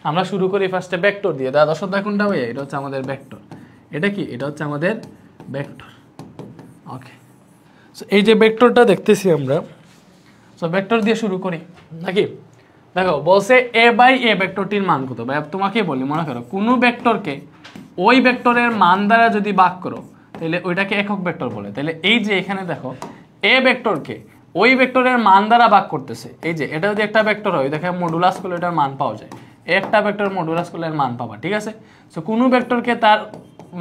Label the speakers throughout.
Speaker 1: আমরা শুরু করি ফার্স্টে ভেক্টর দিয়ে। দ্বাদশ অধ্যায় কোনটা ভাইয়া? এটা হচ্ছে আমাদের ভেক্টর। এটা কি? এটা হচ্ছে আমাদের ভেক্টর। ওকে, সো এই যে ভেক্টরটা দেখতেছি আমরা, সো ভেক্টর দিয়ে শুরু করি নাকি? দেখো বলছে a বাই a ভেক্টরটির মান কত? ভাই তোমাকে বলি, মনে করো কোনো ভেক্টরকে ওই ভেক্টরের মান দ্বারা যদি ভাগ করো তাহলে ওইটাকে একক ভেক্টর বলে। তাহলে এই যে এখানে দেখো a ভেক্টরকে ওই ভেক্টরের মান দ্বারা ভাগ করতেছে, এই যে এটা যদি একটা ভেক্টর হয় দেখে মডুলাস করলে এটার মান পাওয়া যায়, একটা ভেক্টর মডুলাস করলে এর মান পাবা, ঠিক আছে? সো কোনো ভেক্টরকে তার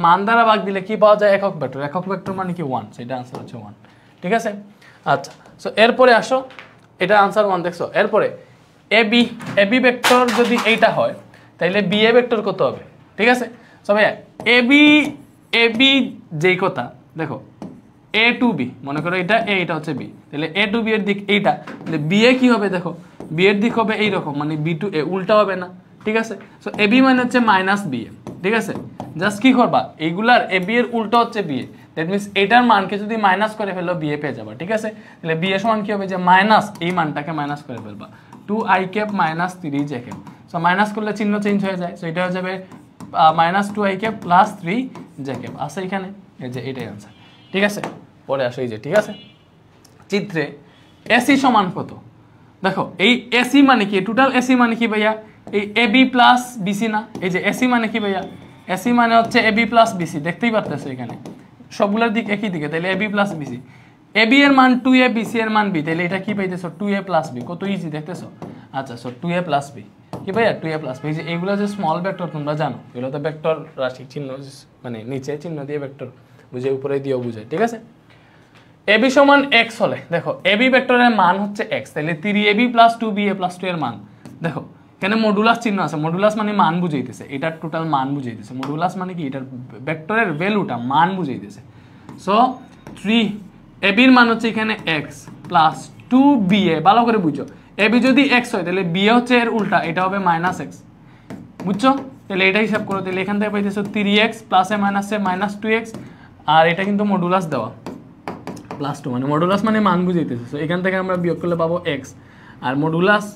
Speaker 1: মান দ্বারা ভাগ দিলে কি পাওয়া যায়? একক ভেক্টর। একক ভেক্টর মানে কি? 1, সেটা আনসার হচ্ছে 1, ঠিক আছে? আচ্ছা, সো এরপরে আসো, এটা আনসার 1 দেখছো। এরপরে এ বি ভেক্টর যদি এইটা হয় তাহলে বি এ ভেক্টর কত হবে, ঠিক আছে? সো ভাইয়া এ বি যেই কথা, দেখো এ টু বি, মনে করো এটা এ, এটা হচ্ছে বি, তাহলে এ টু বি এর দিক এইটা, তাহলে বি এ কি হবে? দেখো বি এর দিক হবে এইরকম, মানে বি টু এ, উল্টা হবে না, ঠিক আছে? সো এ বি মানে হচ্ছে মাইনাস বি এ, ঠিক আছে? জাস্ট কি করবা, এইগুলার এ বি এর উল্টা হচ্ছে বি এ, দ্যাট মিনস এটার মানকে যদি মাইনাস করে ফেলো বি এ পেয়ে যাবা, ঠিক আছে? তাহলে বি এ সমান কি হবে? যে মাইনাস এই মানটাকে মাইনাস করে ফেলবা, 2i cap minus 3j cap. So minus করলে চিহ্ন চেঞ্জ হয়ে যায়, সো এটা হয়ে যাবে minus 2i cap plus 3j cap. আছে এখানে, এই যে এটাই আনসার, ঠিক আছে? পরে আসো এই যে, ঠিক আছে, চিত্রে এসি সমান কত? দেখো এই এসি মানে কি? টোটাল এসি মানে কি ভাইয়া? এই এ বি প্লাস বিসি না? এই যে এসি মানে কি ভাইয়া? এসি মানে হচ্ছে এ বি প্লাস বিসি, দেখতেই পারতেছো এখানে সবগুলোর দিক একই দিকে, তাহলে এ B plus BC. A B এর মান 2a, বিসি এর মান বি, তাহলে এটা কি পাইতেছো? 2a plus B. কত ইজি দেখতেছো? আচ্ছা, সো 2a প্লাস বি কি ভাইয়া? 2a plus B. যে এইগুলো যে স্মল ভেক্টর তোমরা জানো, এগুলো তো ভেক্টর রাশি, চিহ্ন মানে নিচে চিহ্ন দিয়ে ভেক্টর বুঝে, উপরে দিয়েও বুঝে, ঠিক আছে? এবি সমান এক্স হলে দেখো এবি ভেক্টরের মান হচ্ছে এক্স, তাহলে 3ab প্লাস 2ba প্লাস 2 এর মান, দেখো এখানে মডুলাস চিহ্ন আছে, মডুলাস মানে মান বুঝাইতেছে, এটার টোটাল মান বুঝাইতেছে। মডুলাস মানে কি? এটার ভেক্টরের ভ্যালুটা, মান বুঝাইতেছে। সো 3ab এর মান হচ্ছে এখানে এক্স প্লাস 2ba, ভালো করে বুঝো, এবি যদি এক্স হয় তাহলে বি হচ্ছে এর উল্টা, এটা হবে মাইনাস এক্স, বুঝছো? তাহলে এটা হিসাব করো, তাহলে এখান থেকে পাইতেছো 3x প্লাসে মাইনাসে মাইনাস 2x, আর এটা কিন্তু মডুলাস দেওয়া প্লাস 2, মানে মডুলাস মানে মান বুঝাইতেছে। সো এখান থেকে আমরা বিয়োগ করলে পাবো x, আর মডুলাস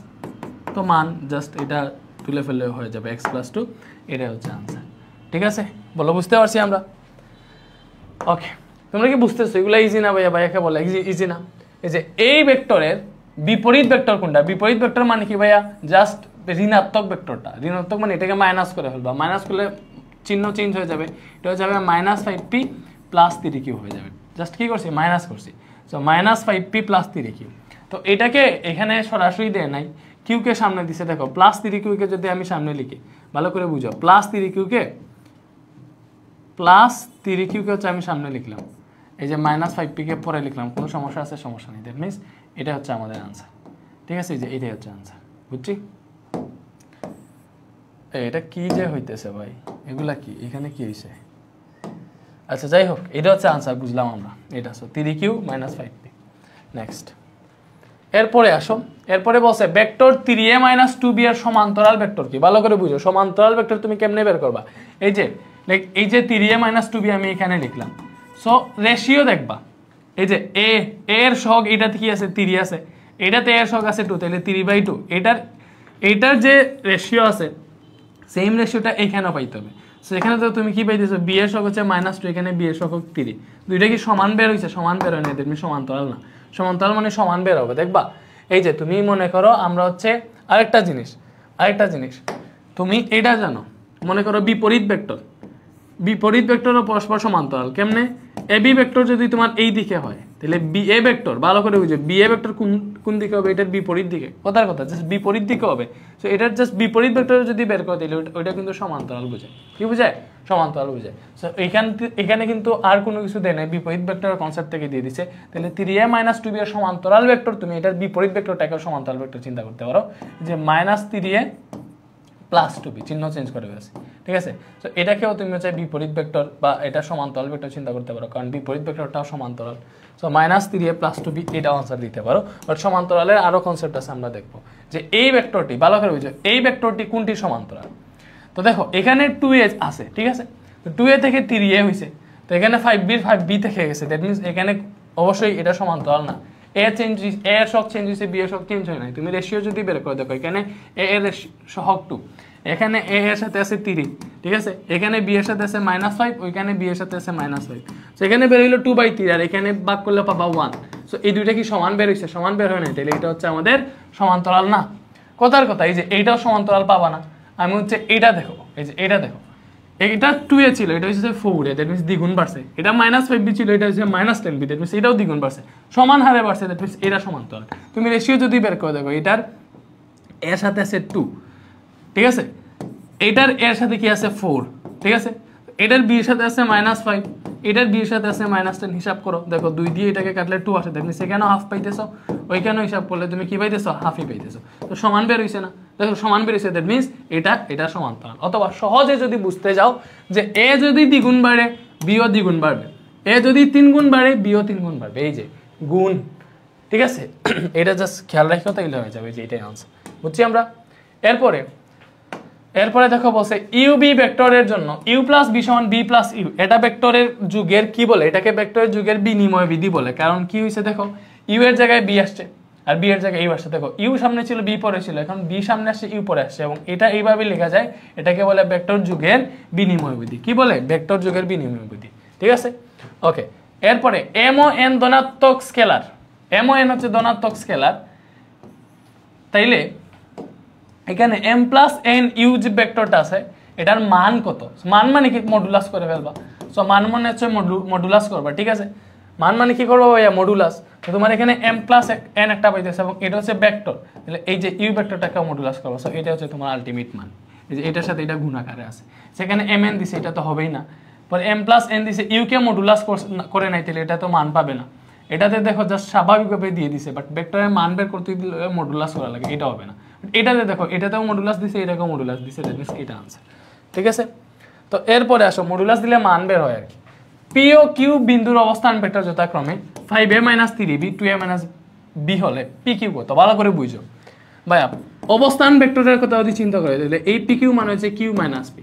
Speaker 1: তো মান, জাস্ট এটা তুলে ফেললে হয়ে যাবে x প্লাস 2, এটাই হচ্ছে আনসার, ঠিক আছে? বলো, বুঝতে পারছি আমরা? ওকে, তোমরা কি বুঝতেছো? এগুলো ইজি না ভাইয়া? ভাইয়াকে বলে ইজি না? এই যে এই ভেক্টরের বিপরীত ভেক্টর কোনটা? বিপরীত ভেক্টর মানে কি ভাইয়া? জাস্ট ঋণাত্মক ভেক্টরটা, ঋণাত্মক মানে এটাকে মাইনাস করে ফেলবা, মাইনাস করলে চিহ্ন চেঞ্জ হয়ে যাবে, এটা হয়ে যাবে মাইনাস 5p প্লাস 3q হয়ে যাবে। জাস্ট কি করছি? মাইনাস করছি। So minus 5p plus 3q, তো এটাকে এখানে সরাসরি দেয় নাই, কিউকে সামনে দিছে। দেখো প্লাস 3qকে যদি আমি সামনে লিখি, ভালো করে বুঝো, প্লাস 3qকে হচ্ছে আমি সামনে লিখলাম, এই যে মাইনাস 5p কে পরে লিখলাম, কোনো সমস্যা আছে? সমস্যা নেই। দ্যাট মিনস এটা হচ্ছে আমাদের আনসার, ঠিক আছে? এই যে এটাই হচ্ছে আনসার, বুঝছি? এটা কি যে হইতেছে ভাই, এগুলা কি? এখানে কি হয়েছে? আচ্ছা যাই হোক, এটা হচ্ছে আনসার, বুঝলাম আমরা। এটা 3q মাইনাস 5p। নেক্সট, এরপরে আসো, এরপরে বলছে ভেক্টর 3a মাইনাস 2b এর সমান্তরাল ভেক্টর কি? ভালো করে বুঝো, সমান্তরাল ভেক্টর তুমি কেমনে বের করবা? এই যে 3a মাইনাস 2b আমি এখানে লিখলাম। সো রেশিও দেখবা, এই যে এ এর সহগ এটাতে কি আছে? 3 আছে, এটাতে এর সহগ আছে 2, তাহলে 3/2। এটার যে রেশিও আছে সেম রেশিওটা এখানেও পাইতে হবে। সো এখানে তো তুমি কি পাইতেছো? বি এর সহগ হচ্ছে মাইনাস 2, এখানে বি এর সহগ 3, দুইটা কি সমান বের হয়েছে? সমান বের হয় না, তুমি সমান্তরাল না। সমান্তরাল মানে সমান বের হবে, দেখবা। এই যে তুমি মনে করো আমরা হচ্ছে আরেকটা জিনিস তুমি এটা জানো, মনে করো বিপরীত ভেক্টরও পরস্পর সমান্তরাল। কেমনে? এ বি ভেক্টর যদি তোমার এই দিকে হয় তাহলে বি এ ভেক্টর, ভালো করে বুঝো, বি এ ভেক্টর কোন দিকে হবে? এটার বিপরীত দিকে, কথার কথা, জাস্ট বিপরীত দিকে হবে। সো এটার জাস্ট বিপরীত ভেক্টর যদি বের করে দিলে ওইটা কিন্তু সমান্তরাল বোঝায়। কি বোঝায়? সমান্তরাল বোঝায়। সো এখানে কিন্তু আর কোনো কিছু দেয় নাই, বিপরীত ভেক্টরের কনসেপ্ট থেকে দিয়ে দিছে। তাহলে 3a মাইনাস 2b এর সমান্তরাল ভেক্টর, তুমি এটার বিপরীত ভেক্টরটাকে সমান্তরাল ভেক্টর চিন্তা করতে পারো, যে মাইনাস 3a প্লাস 2b, চিহ্ন চেঞ্জ করে গেছে, ঠিক আছে? সো এটাকেও তুমি হচ্ছে বিপরীত ভেক্টর বা এটা সমান্তরাল ভেক্টর চিন্তা করতে পারো, কারণ বিপরীত ভেক্টরটাও সমান্তরাল। So minus 3a plus 2b এটা আনসার দিতে পারো। বাট সমান্তরালের আরো কনসেপ্ট আছে, আমরা দেখবো যে এই ভেক্টরটি, ভালো করে বুঝো, এই ভেক্টরটি কোনটি সমান্তরাল। তো দেখো এখানে 2a আছে, ঠিক আছে? তো 2a থেকে 3a হয়েছে, তো এখানে 5b থেকে গেছে, দ্যাট মিনস এখানে অবশ্যই এটা সমান্তরাল না। এ এর শক চেঞ্জ হয়েছে, বি এর শক চেঞ্জ হয় নাই। তুমি রেশিও যদি বের করে দেখো, এখানে এ এর সহগ 2, এখানে এ এর সাথে আছে 3, ঠিক আছে, এখানে বি এর সাথে আছে -5, ওইখানে বি এর সাথে আছে -5। সো এখানে বের হইলো 2/3, আর এখানে ভাগ করলে পাবা 1। সো এই দুইটা কি সমান বের হইছে? সমান বের হয় নাই, তাহলে এটা হচ্ছে আমাদের সমান্তরাল না। কথার কথা, এই যে এইটাও সমান্তরাল পাবা না। আমি হচ্ছে এইটা দেখো, এই যে এইটা দেখো, এটা 2 এ ছিল, এটা হচ্ছে 4 এ, দ্যাট মিন্স দ্বিগুণ বাড়ছে। এটা -5b ছিল, এটা হচ্ছে -10b, দ্যাট মিন্স এটাও দ্বিগুণ বাড়ছে, সমান হারে বাড়ছে, দ্যাট মিন্স এটা সমান্তরাল। তুমি রেশিও যদি বের করে দেখো, এটার এর সাথে আছে 2, ঠিক আছে, এটার এর সাথে কি আছে 4, ঠিক আছে, এটার বি এর সাথে আছে -5, এটার বি এর সাথে আছে -10। হিসাব করো, দেখো 2 দিয়ে এটাকে কাটলে 2 আসে, দ্যাট মিন্স এখানেও হাফ পাইতেছো, ওইখানেও হিসাব করলে তুমি কি পাইতেছো? হাফই পাইতেছো। তো সমান বের হইছে না? দেখো সমান বের হইছে, দ্যাট মিন্স এটা সমান্তরাল। অথবা সহজে যদি বুঝতে যাও যে এ যদি দ্বিগুণ বাড়ে বিও দ্বিগুণ বাড়বে, এ যদি 3 গুণ বাড়ে বিও 3 গুণ বাড়বে, এই যে গুণ, ঠিক আছে, এটা জাস্ট খেয়াল রাখো, তাইলে হয়ে যাবে যে এটাই আনসার। বুঝছি আমরা? এরপরে দেখো বলছে ইউ বি ভেক্টরের জন্য ইউ প্লাস বি সমান বি প্লাস ইউ, এটা ভেক্টরের যুগের কি বলে? এটাকে ভেক্টরের যুগের বিনিময় বিধি বলে। কারণ কি হয়েছে দেখো, ইউ এর জায়গায় বি আসছে আর বি এর জায়গায় ইউ আসছে। দেখো ইউ সামনে ছিল, বি পরে ছিল, এখন বি সামনে আসছে, ইউ পরে আসছে, এবং এটা এইভাবে লেখা যায়, এটাকে বলে ভেক্টর যুগের বিনিময় বিধি। কি বলে? ভেক্টর যুগের বিনিময় বিধি, ঠিক আছে। ওকে, এরপরে এম ও এন ধনাত্মক স্কেলার, এম ও এন হচ্ছে ধনাত্মক স্কেলার, তাইলে এখানে m প্লাস n ইউ যে ভেক্টরটা আছে, এটার মান কত? মান মানে কি? মডুলাস করে ফেলবা। সো মান মানে হচ্ছে মডুলাস করবা, ঠিক আছে। মান মানে কি করবো ভাইয়া? মডুলাস। তো তোমার এখানে m প্লাস n একটা পাইতেছে, এবং এটা হচ্ছে ভেক্টর, তাহলে এই যে ইউ ভেক্টরটাকে মডুলাস করবা। সো এটা হচ্ছে তোমার আলটিমেট মান, এই যে এটার সাথে এটা গুণাকারে আছে। সেখানে mn দিছে, এটা তো হবেই না। পরে m প্লাস n দিছে, ইউ কে মডুলাস করে নাই, তাহলে এটা তো মান পাবে না। এটাতে দেখো জাস্ট স্বাভাবিকভাবে দিয়ে দিছে, বাট ভেক্টরের মান বের করতে দিলে মডুলাস করা লাগে, এটা হবে না। এটাতে দেখো, এটাতেও মডুলাস দিছে, এটাকেও মডুলাস দিছে, দ্যাট মিন্স এটা আনসার, ঠিক আছে। তো এরপরে আসো, মডুলাস দিলে মান বের হয় আর কি। পি ও কিউ বিন্দুর অবস্থান ভেক্টর যথাক্রমে 5a - 3b 2a - b হলে পি কিউ কত? ভালো করে বুঝো ভাইয়া, অবস্থান ভেক্টরের কথা যদি চিন্তা করে, তাহলে এই পি কিউ মানে হচ্ছে কিউ মাইনাস পি,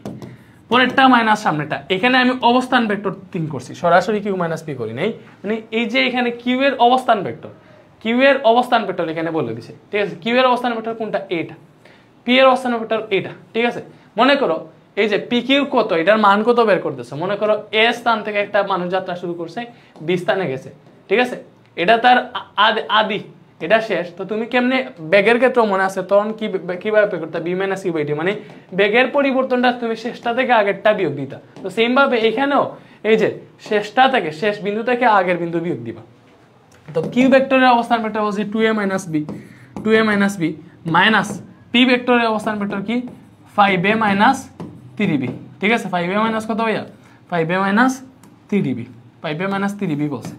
Speaker 1: পরেরটা মাইনাস সামনেটা। এখানে আমি অবস্থান ভেক্টর 3 করছি, সরাসরি কিউ মাইনাস পি করি নাই। মানে এই যে এখানে কিউ এর অবস্থান ভেক্টর, কিউ এর অবস্থান ভেক্টর এখানে বলে দিছে, ঠিক আছে। কিউ এর অবস্থান ভেক্টর কোনটা? এটা। পি এর অবস্থান ভেক্টর এটা, ঠিক আছে। মনে করো এই যে পি কিউ কত, এটার মান কত বের করতেছে। মনে করো এ স্থান থেকে একটা মানুষ যাত্রা শুরু করছে, বি স্থানে গেছে, ঠিক আছে। এটা তার আদি, এটা শেষ। তো তুমি কেমনে বেগের ক্ষেত্রে মনে আছে তখন কিভাবে বের করতে? B minus you by T, মানে বেগের পরিবর্তনটা তুমি শেষটা থেকে আগেরটা বিয়োগ দিতা। তো সেম ভাবে এখানেও এই যে শেষটা থেকে, শেষ বিন্দু থেকে আগের বিন্দু বিয়োগ দিবা। তো কিউ ভেক্টরের অবস্থান ভেক্টর হচ্ছে 2a - b 2a - b minus P ভেক্টরের অবস্থান ভেক্টর কি? 5a - 3b, ঠিক আছে। 5a মাইনাস কত ভাইয়া? 5a - 3b, 5a - 3b বলছে,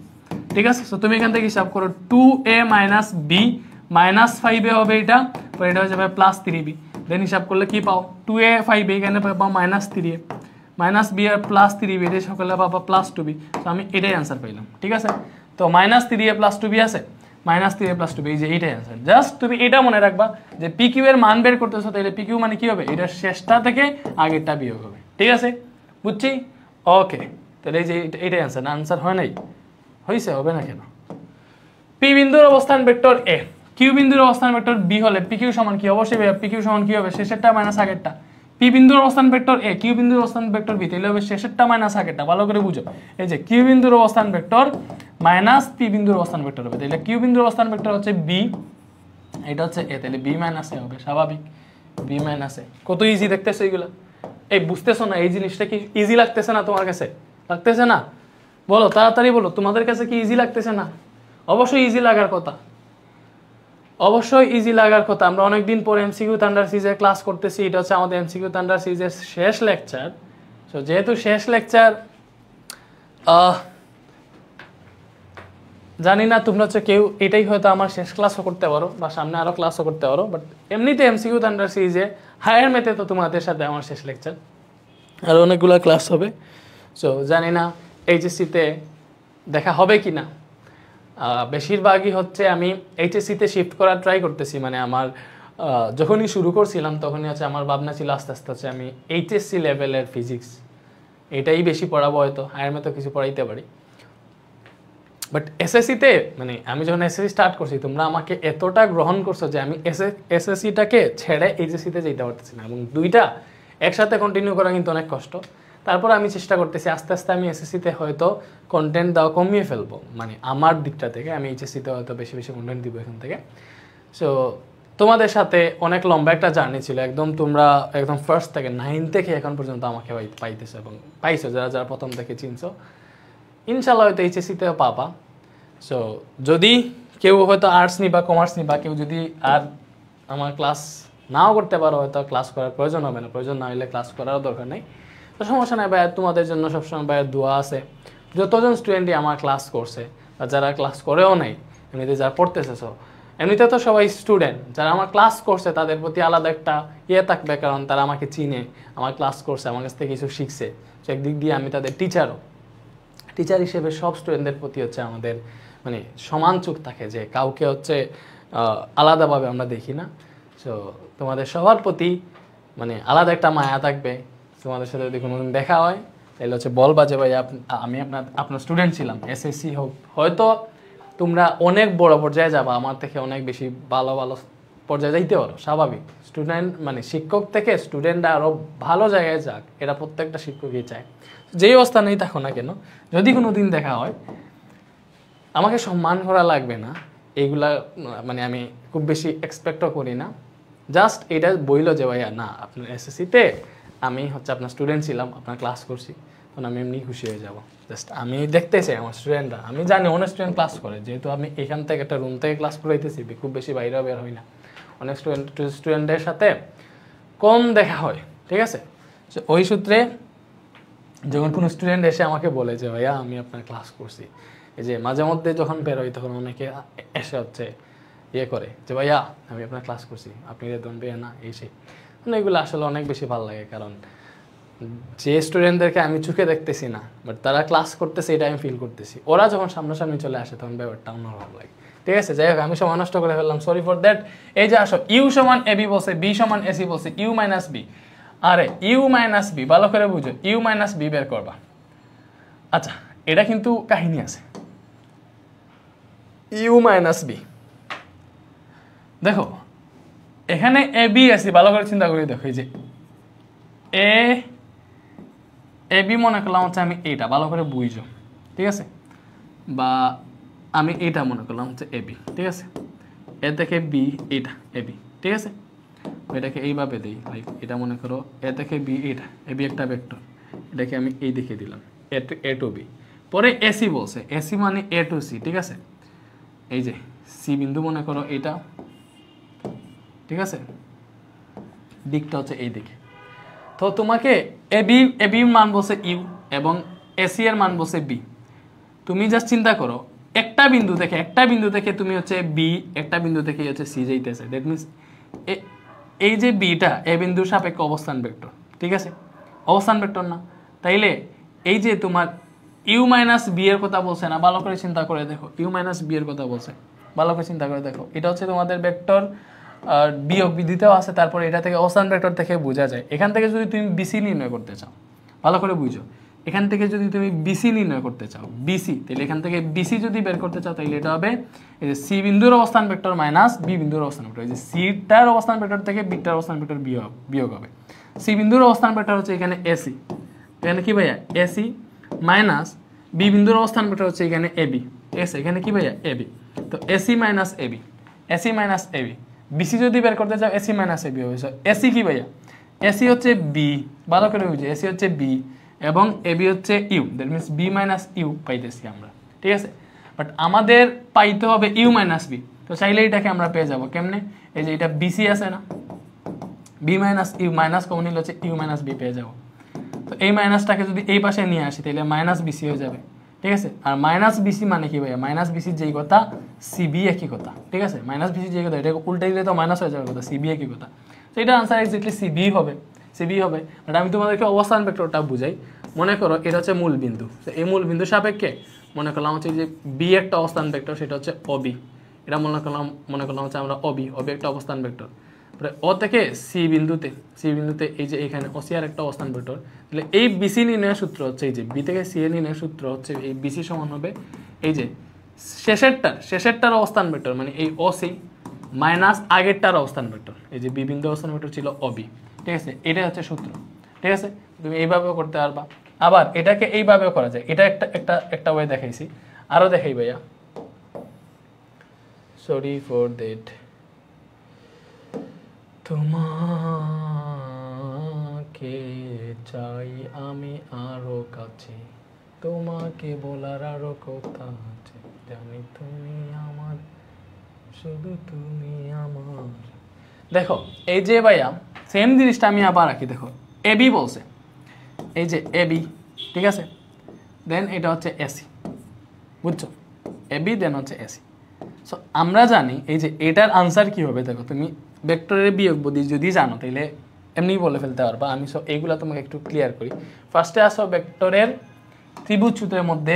Speaker 1: ঠিক আছে। সো তুমি এখান থেকে হিসাব করো, 2a - b মাইনাস 5a হবে এটা, পরে এটা হয়ে যাবে প্লাস 3b। দেন হিসাব করলে কি পাও? 2a 5a, এখানে পাও -3a, মাইনাস b আর প্লাস 3b, এটা সকলে পাবা প্লাস 2b। তো আমি এটাই অ্যান্সার পাইলাম, ঠিক আছে। তো -3a + 2b আছে, -3a + 2b, এই যে এইটাই অ্যান্সার। জাস্ট তুমি এটা মনে রাখবা যে পি কিউ এর মান বের করতেছো, তাহলে পি কিউ মানে কি হবে? এটা শেষটা থেকে আগেরটা বিয়োগ হবে, ঠিক আছে। বুঝছি? ওকে, তাহলে এই যে এইটাই অ্যান্সার। আনসার হয় নাই? হয়েছে, হবে না কেন? পি বিন্দুর অবস্থান ভেক্টর এ, কিউ বিন্দুর অবস্থান ভেক্টর বি হলে পি কিউ সমান কি? অবশ্যই পি কিউ সমান কি হবে? শেষেরটা মাইনাস আগেরটা। পি বিন্দুর অবস্থান ভেক্টর এ, কিউ বিন্দুর অবস্থান ভেক্টর বি, তাহলে হবে শেষেরটা মাইনাস আগেরটা। ভালো করে বুঝো, এই যে কিউ বিন্দুর অবস্থান ভেক্টর মাইনাস পি বিন্দুর অবস্থান ভেক্টর হবে, তাহলে কিউ বিন্দুর অবস্থান ভেক্টর হচ্ছে বি, এটা হচ্ছে এ, তাহলে বি মাইনাস এ হবে, স্বাভাবিক। বি মাইনাস এ, কত ইজি দেখতেছো এগুলা? এই বুঝতেছো না? এই জিনিসটা কি ইজি লাগতেছে না তোমার কাছে? লাগতেছে না? বলো তাড়াতাড়ি বলো, তোমাদের কাছে কি ইজি লাগতেছে না? অবশ্যই ইজি লাগার কথা, অবশ্যই ইজি লাগার কথা। আমরা অনেকদিন পর এমসিকিউ থান্ডার সিরিজের ক্লাস করতেছি, এটা হচ্ছে আমাদের এমসিকিউ থান্ডার সিরিজের শেষ লেকচার। সো যেহেতু শেষ লেকচার, জানি না তোমরা হচ্ছে কেউ এটাই হয়তো আমার শেষ ক্লাসও করতে পারো, বা সামনে আরও ক্লাসও করতে পারো, বাট এমনিতে এমসিকিউ থান্ডার সিরিজে হায়ার ম্যাথে তো তোমাদের সাথে আমার শেষ লেকচার, আর অনেকগুলো ক্লাস হবে। সো জানি না এইচএসসিতে দেখা হবে কি না। বেশিরভাগই হচ্ছে আমি এইচএসসিতে শিফট করার ট্রাই করতেছি। মানে আমার যখনই শুরু করছিলাম তখনই হচ্ছে আমার ভাবনা ছিল আস্তে আস্তে হচ্ছে আমি এইচএসসি লেভেলের ফিজিক্স এটাই বেশি পড়াবো, হয়তো হায়ার ম্যাথও কিছু পড়াইতে পারি। বাট এসএসসিতে মানে আমি যখন এসএসসি স্টার্ট করছি তোমরা আমাকে এতটা গ্রহণ করছো যে আমি এসএসসিটাকে ছেড়ে এইচএসসিতে যেতে পারতেছি না, এবং দুইটা একসাথে কন্টিনিউ করা কিন্তু অনেক কষ্ট। তারপর আমি চেষ্টা করতেছি আস্তে আস্তে আমি এসএসসিতে হয়তো কন্টেন্ট দেওয়া কমিয়ে ফেলবো, মানে আমার দিকটা থেকে আমি এইচএসসিতে হয়তো বেশি বেশি কন্টেন্ট দিব এখান থেকে। সো তোমাদের সাথে অনেক লম্বা একটা জার্নি ছিল, একদম তোমরা একদম ফার্স্ট থেকে 9 থেকে এখন পর্যন্ত আমাকে পাইতেছো এবং পাইছো যারা যারা প্রথম থেকে চিনছো। ইনশাল্লাহ হয়তো এইচএসসিতেও পাবা। সো যদি কেউ হয়তো আর্টস নিবা কমার্স নিবা, কেউ যদি আর আমার ক্লাস নাও করতে পারো, হয়তো ক্লাস করার প্রয়োজন হবে না, প্রয়োজন না হলে ক্লাস করারও দরকার নেই, তো সমস্যা নাই ভাইয়া। তোমাদের জন্য সবসময় ভাইয়া দোয়া আছে। যতজন স্টুডেন্টই আমার ক্লাস করছে বা যারা ক্লাস করেও নাই, এমনিতে যারা পড়তেছে, এমনিতে তো সবাই স্টুডেন্ট, যারা আমার ক্লাস করছে তাদের প্রতি আলাদা একটা থাকবে, কারণ তারা আমাকে চিনে, আমার ক্লাস করছে, আমার কাছ থেকে কিছু শিখছে। সো একদিক দিয়ে আমি তাদের টিচার হিসেবে সব স্টুডেন্টদের প্রতি হচ্ছে আমাদের মানে সমান চোখ থাকে, যে কাউকে হচ্ছে আলাদাভাবে আমরা দেখি না। সো তোমাদের সবার প্রতি মানে আলাদা একটা মায়া থাকবে। তোমাদের সাথে যদি কোনোদিন দেখা হয় তাহলে হচ্ছে বলবা যে ভাই আমি আপনার স্টুডেন্ট ছিলাম, এসএসসি হোক, হয়তো তোমরা অনেক বড় পর্যায়ে যাবা, আমার থেকে অনেক বেশি ভালো ভালো পর্যায়ে যাইতে পারো, স্বাভাবিক। স্টুডেন্ট মানে শিক্ষক থেকে স্টুডেন্টরা আরও ভালো জায়গায় যাক, এটা প্রত্যেকটা শিক্ষকই চায়। যেই অবস্থানেই থাকো না কেন, যদি কোনো দিন দেখা হয়, আমাকে সম্মান করা লাগবে না, এইগুলা মানে আমি খুব বেশি এক্সপেক্টও করি না। জাস্ট এটা বইল যে ভাইয়া না, আপনার এসএসসিতে আমি হচ্ছে আপনার স্টুডেন্ট ছিলাম, আপনার ক্লাস করছি, তখন আমি এমনি খুশি হয়ে যাব। জাস্ট আমি দেখতে চাই আমার স্টুডেন্টরা, আমি জানি অনেক স্টুডেন্ট ক্লাস করে, যেহেতু আমি এখান থেকে একটা রুম থেকে ক্লাস করাইতেছি, খুব বেশি বাইরেও বের হই না, অনেক স্টুডেন্টের সাথে কম দেখা হয়, ঠিক আছে। ওই সূত্রে যখন কোনো স্টুডেন্ট এসে আমাকে বলে যে ভাইয়া আমি আপনার ক্লাস করছি, এই যে মাঝে মধ্যে যখন বের হই তখন অনেকে এসে হচ্ছে করে যে ভাইয়া আমি আপনার ক্লাস করছি, আপনি দেন ভাইয়া না, এই সেই, মানে এগুলো আসলে অনেক বেশি ভালো লাগে, কারণ যে স্টুডেন্টদেরকে আমি চোখে দেখতেছি না, বাট তারা ক্লাস করতেছে এটা আমি ফিল করতেছি, ওরা যখন সামনাসামনি চলে আসে তখন ব্যাপারটা অন্যরকম লাগে, ঠিক আছে। যাই হোক, আমি সময় নষ্ট করে ফেললাম, সরি ফর দ্যাট। এই যে আসো, ইউ সমান এবি বলছে, বি সমান এসি বলছে, ইউ মাইনাস বি, আরে ইউ মাইনাস বি ভালো করে বুঝো, ইউ মাইনাস বি বের করবা। আচ্ছা, এটা কিন্তু কাহিনী আছে, ইউ মাইনাস বি, দেখো এখানে এ বি এসি ভালো করে চিন্তা করে দেখো, এই যে এ বি মনে করলাম হচ্ছে আমি এইটা, ভালো করে বুঝো, ঠিক আছে, বা আমি এইটা মনে করলাম হচ্ছে এ বি, ঠিক আছে, এ থেকে বি এইটা এ বি, ঠিক আছে। এটাকে এইভাবে দিই, লাইক এটা মনে করো এ থেকে বি, এইটা এ বি একটা ভেক্টর, এটাকে আমি এই দিকে দিলাম, এ টু বি। পরে এসি বলছে, এসি মানে এ টু সি, ঠিক আছে। এই যে সি বিন্দু মনে করো এইটা, ঠিক আছে, দিকটা হচ্ছে এই দিকে। তো তোমাকে এ বি মান বলছে ইউ এবং এসি এর মান বলছে বি। তুমি জাস্ট চিন্তা করো, একটা বিন্দু থেকে তুমি হচ্ছে বি, একটা বিন্দু থেকে হচ্ছে সি যাইতেছে, দ্যাট মিনস এই যে বিটা এ বিন্দুর সাপেক্ষে অবস্থান ভেক্টর, ঠিক আছে, অবস্থান ভেক্টর না, তাইলে এই যে তোমার ইউ মাইনাস বি এর কথা বলছে না, ভালো করে চিন্তা করে দেখো, ইউ মাইনাস বি এর কথা বলছে, ভালো করে চিন্তা করে দেখো, এটা হচ্ছে তোমাদের ভেক্টর, আর বিয়োগ বিধিতেও আছে, তারপরে এটা থেকে অবস্থান ভেক্টর থেকে বোঝা যায়। এখান থেকে যদি তুমি বিসি নির্ণয় করতে চাও, ভালো করে বুঝো, এখান থেকে যদি তুমি বিসি নির্ণয় করতে চাও, বিসি, তাহলে এখান থেকে বিসি যদি বের করতে চাও তাহলে এটা হবে এই যে সি বিন্দুর অবস্থান ভেক্টর মাইনাস বি বিন্দুর অবস্থান ভেক্টর, এই যে সিটার অবস্থান ভেক্টর থেকে বিটার অবস্থান ভেক্টর বিয়োগ হবে। সি বিন্দুর অবস্থান ভেক্টর হচ্ছে এখানে এসি, এখানে কি ভাইয়া এসি, মাইনাস বি বিন্দুর অবস্থান ভেক্টর হচ্ছে এখানে এবি, ঠিক আছে, এখানে কি ভাইয়া এবি, তো AC minus AB, AC minus AB, BC যদি বের করতে চাও এসি মাইনাস এবি হবে। এসি কি ভাইয়া, এসি হচ্ছে বি, ভালো করে বুঝে, এসি হচ্ছে বি এবং এবি হচ্ছে U, that means B minus U পাইতেছি আমরা, ঠিক আছে। বাট আমাদের পাইতে হবে ইউ মাইনাস বি, তো চাইলে এটাকে আমরা পেয়ে যাবো কেমনে, এই যে এটা বিসি আছে না, B minus U, minus common নিলে হচ্ছে ইউ মাইনাস বি পেয়ে যাবো। তো এই মাইনাসটাকে যদি এই পাশে নিয়ে আসি তাহলে মাইনাস বিসি হয়ে যাবে, ঠিক আছে। আর মাইনাস বিসি মানে কি ভাইয়া, মাইনাস বিসি যেই কথা সিবি একই কথা, ঠিক আছে, মাইনাস বিসি যেই কথা, এটাকে উল্টে দিলে তো মাইনাস হয়ে যাবে কথা, সিবি একই কথা। তো এটা আনসার এক্স্যাক্টলি সিবি হবে, সিবি হবে। বাট আমি তোমাদেরকে অবস্থান ভেক্টরটা বুঝাই। মনে করো এটা হচ্ছে মূল বিন্দু, তো এই মূল বিন্দু সাপেক্ষে মনে করলাম হচ্ছে যে বি একটা অবস্থান ভেক্টর, সেটা হচ্ছে অবি, এটা মনে করলাম হচ্ছে আমরা অবি একটা অবস্থান ভেক্টর। ও থেকে সি বিন্দুতে এই যে এখানে ওসিআর একটা অবস্থান ভেক্টর, তাহলে এই বিসি নির্ণয়ের সূত্র হচ্ছে এই যে বি থেকে সি এর নির্ণয়ের সূত্র হচ্ছে এই বিসি সমান হবে এই যে শেষেরটার অবস্থান ভেক্টর মানে এই ওসি মাইনাস আগেরটার অবস্থান ভেক্টর, এই যে বি বিন্দু অবস্থান ভেক্টর ছিল ওবি, ঠিক আছে, এটা হচ্ছে সূত্র, ঠিক আছে। তুমি এইভাবেও করতে পারবা, আবার এটাকে এইভাবেও করা যায়, এটা একটা ওয়ে দেখাইছি, আরো দেখাই ভাইয়া, সরি ফর দ্যাট। তোমাকে চাই আমি আরো কাছে, তোমাকে বলার আরো কথা আছে, জানি তুমি আমার, শুধু তুমি আমার। দেখো এই যে ভাইয়া সেম জিনিসটা আমি আবার রাখি, দেখো এবি বলছে, এই যে এবি, ঠিক আছে, দেন এটা হচ্ছে এসি, বুঝছো, এবি দেন হচ্ছে এসি। সো আমরা জানি এই যে এটার আনসার কি হবে, দেখো তুমি ভেক্টরের বিয়োগ বুদ্ধি যদি জানো তাহলে এমনি বলে ফেলতে পারবা। আমি সব এইগুলো তোমাকে একটু ক্লিয়ার করি। ফার্স্টে আসো ভেক্টরের ত্রিভুজ সূত্রের মধ্যে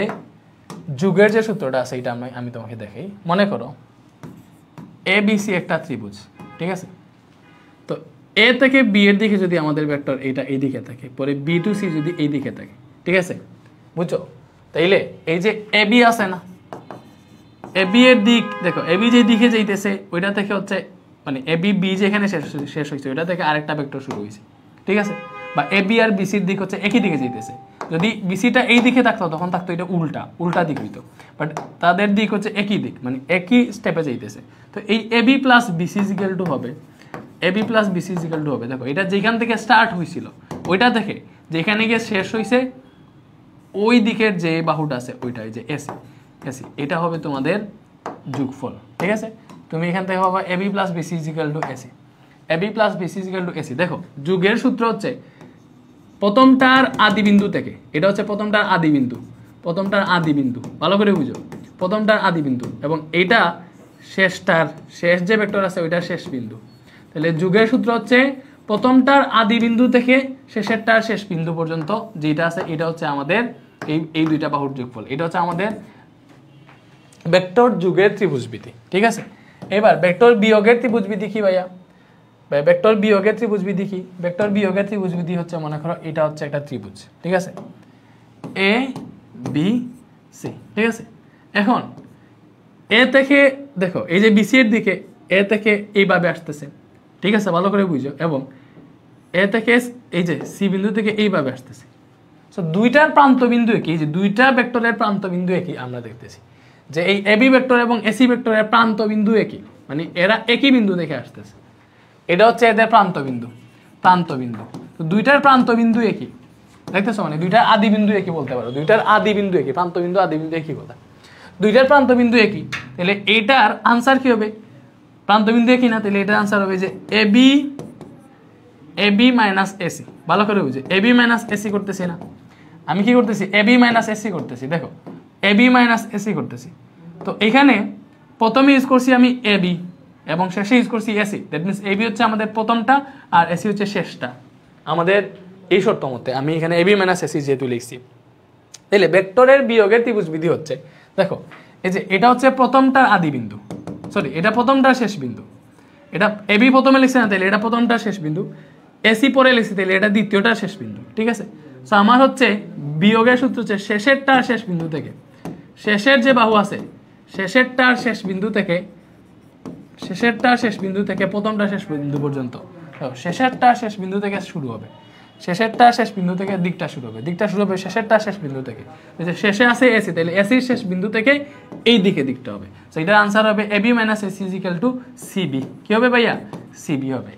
Speaker 1: যুগের যে সূত্রটা আছে এটা আমি তোমাকে দেখাই। মনে করো এ বি সি একটা ত্রিভুজ, ঠিক আছে, তো এ থেকে বি এর দিকে যদি আমাদের ভেক্টর এইটা এই দিকে থাকে, পরে বি টু সি যদি এই দিকে থাকে, ঠিক আছে, বুঝছো, তাইলে এই যে এ বি আছে না, এ বি এর দিক দেখো, এ বি যে দিকে যাইতেছে ওইটা থেকে হচ্ছে মানে এ বি বি যেখানে শেষ হয়েছে ওইটা থেকে আরেকটা ভেক্টর শুরু হয়েছে, ঠিক আছে, বা এ বি আর বিসির দিক হচ্ছে একই দিকে যাইতেছে। যদি বিসিটা এই দিকে থাকতো তখন থাকতো এটা উল্টা দিক হইতো, বাট তাদের দিক হচ্ছে একই দিক, মানে একই স্টেপে যাইতেছে। তো এই A B plus BC equal to হবে, A B plus BC equal to হবে, দেখো এটা যেখান থেকে স্টার্ট হয়েছিল ওইটা থেকে যেখানে গিয়ে শেষ হয়েছে ওই দিকের যে বাহুটা আছে ওইটাই যে এসি, এসি এটা হবে তোমাদের যোগফল, ঠিক আছে। তুমি এখান থেকে পাবা AB plus BC equal to AC, AB plus BC equal to AC. দেখো যুগের সূত্র হচ্ছে প্রথমটার আদি বিন্দু থেকে, এটা হচ্ছে প্রথমটার আদি বিন্দু, ভালো করে বুঝো, প্রথমটার আদি বিন্দু, এবং এইটা শেষ যে ভেক্টর আছে ওইটা শেষ বিন্দু। তাহলে যুগের সূত্র হচ্ছে প্রথমটার আদি বিন্দু থেকে শেষেরটার শেষ বিন্দু পর্যন্ত যেটা আছে এটা হচ্ছে আমাদের এই দুইটা বাহুর যোগফল, এটা হচ্ছে আমাদের ভেক্টর যুগের ত্রিভুজবিধি, ঠিক আছে। এবার ভেক্টর বিয়োগের ত্রিভুজবিধি কি ভাইয়া? ভেক্টর বিয়োগের ত্রিভুজবিধি কি? ভেক্টর বিয়োগের ত্রিভুজবিধি হচ্ছে, মনে করো এটা হচ্ছে একটা ত্রিভুজ, ঠিক আছে, এ বি সি, ঠিক আছে। এখন এ থেকে দেখো এই যে বিসি এর দিকে এ থেকে এইভাবে আসতেছে, ঠিক আছে, ভালো করে বুঝো, এবং এ থেকে এই যে সি বিন্দু থেকে এইভাবে আসতেছে। সো দুইটার প্রান্ত বিন্দু একই, যে দুইটা ভেক্টরের প্রান্ত বিন্দু একই, আমরা দেখতেছি যে এই এবি ভেক্টর এবং এসি ভেক্টরের প্রান্ত বিন্দু একই, মানে এরা একই বিন্দু থেকে আসতেছে, এটা হচ্ছে এদের প্রান্ত বিন্দু। তো দুইটার প্রান্ত বিন্দু একই, দেখতেছো, মানে দুইটার আদি বিন্দু একই বলতে পারো, দুইটার আদি বিন্দু একই, প্রান্ত বিন্দু আদি বিন্দু একই কথা, দুইটার প্রান্ত বিন্দু একই। তাহলে এইটার আনসার কি হবে? প্রান্ত বিন্দু একই না, তাহলে এটার আনসার হবে যে এবি মাইনাস এসি। ভালো করে বুঝে, এবি মাইনাস এসি করতেছি না, আমি কি করতেছি? এবি মাইনাস এসি করতেছি। দেখো এবি মাইনাস এসি করতেছি, তো এখানে প্রথমে ইউজ করছি আমি এবি এবং শেষে ইউজ করছি এসি। দ্যাট মিনস এবি হচ্ছে আমাদের প্রথমটা আর এসি হচ্ছে শেষটা, আমাদের এই শর্ত মতে আমি এখানে এবি মাইনাস এসি যেহেতু লিখছি। তাহলে ভেক্টরের বিয়োগের ত্রিভুজবিধি হচ্ছে, দেখো এই যে এটা হচ্ছে প্রথমটার আদি বিন্দু, সরি এটা প্রথমটার শেষ বিন্দু, এটা এবি প্রথমে লিখছে না, তাহলে এটা প্রথমটার শেষ বিন্দু, এসি পরে লিখছি তাহলে এটা দ্বিতীয়টার শেষ বিন্দু, ঠিক আছে। সো আমার হচ্ছে বিয়োগের সূত্র হচ্ছে শেষেরটার শেষ বিন্দু থেকে, শেষের যে বাহু আছে শেষেরটার শেষ বিন্দু থেকে প্রথমটার শেষ বিন্দু পর্যন্ত, শেষেরটার শেষ বিন্দু থেকে শুরু হবে, শেষেরটার শেষ বিন্দু থেকে দিকটা শুরু হবে শেষেরটার শেষ বিন্দু থেকে। শেষে আছে এসি, তাহলে এসির শেষ বিন্দু থেকে এই দিকে দিকটা হবে। সো এটার আনসার হবে AB minus AC equal to CB. কি হবে ভাইয়া? সিবি হবে।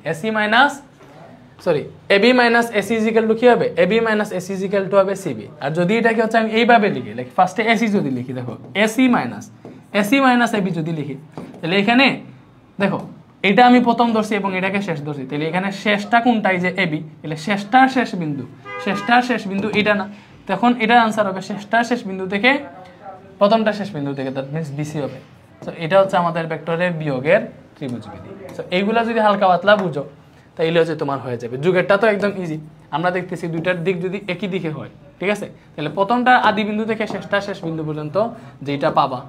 Speaker 1: AB minus AC equal to কি হবে? AB minus AC equal to হবে সিবি। আর যদি এটাকে হচ্ছে আমি এইভাবে লিখি, ফার্স্টে এসি যদি লিখি, দেখো এসি মাইনাস এবি যদি লিখি, তাহলে এখানে দেখো এটা আমি প্রথম ধরছি এবং এটাকে শেষ ধরছি, তাহলে এখানে শেষটা কোনটাই যে এবি, তাহলে শেষটার শেষ বিন্দু এটা না, তখন এটার আনসার হবে শেষটার শেষ বিন্দু থেকে প্রথমটা শেষ বিন্দু থেকে, দ্যাট মিনস বিসি হবে। তো এটা হচ্ছে আমাদের ভেক্টরের বিয়োগের ত্রিভুজবিধি। তো এইগুলা যদি হালকা পাতলা বুঝো তাইলে হচ্ছে তোমার হয়ে যাবে। যুগেরটা তো একদম ইজি, আমরা দেখতেছি দুইটার দিক যদি একই দিকে হয়, ঠিক আছে, তাহলে প্রথমটা আদি বিন্দু থেকে শেষটা শেষ বিন্দু পর্যন্ত যেটা পাবা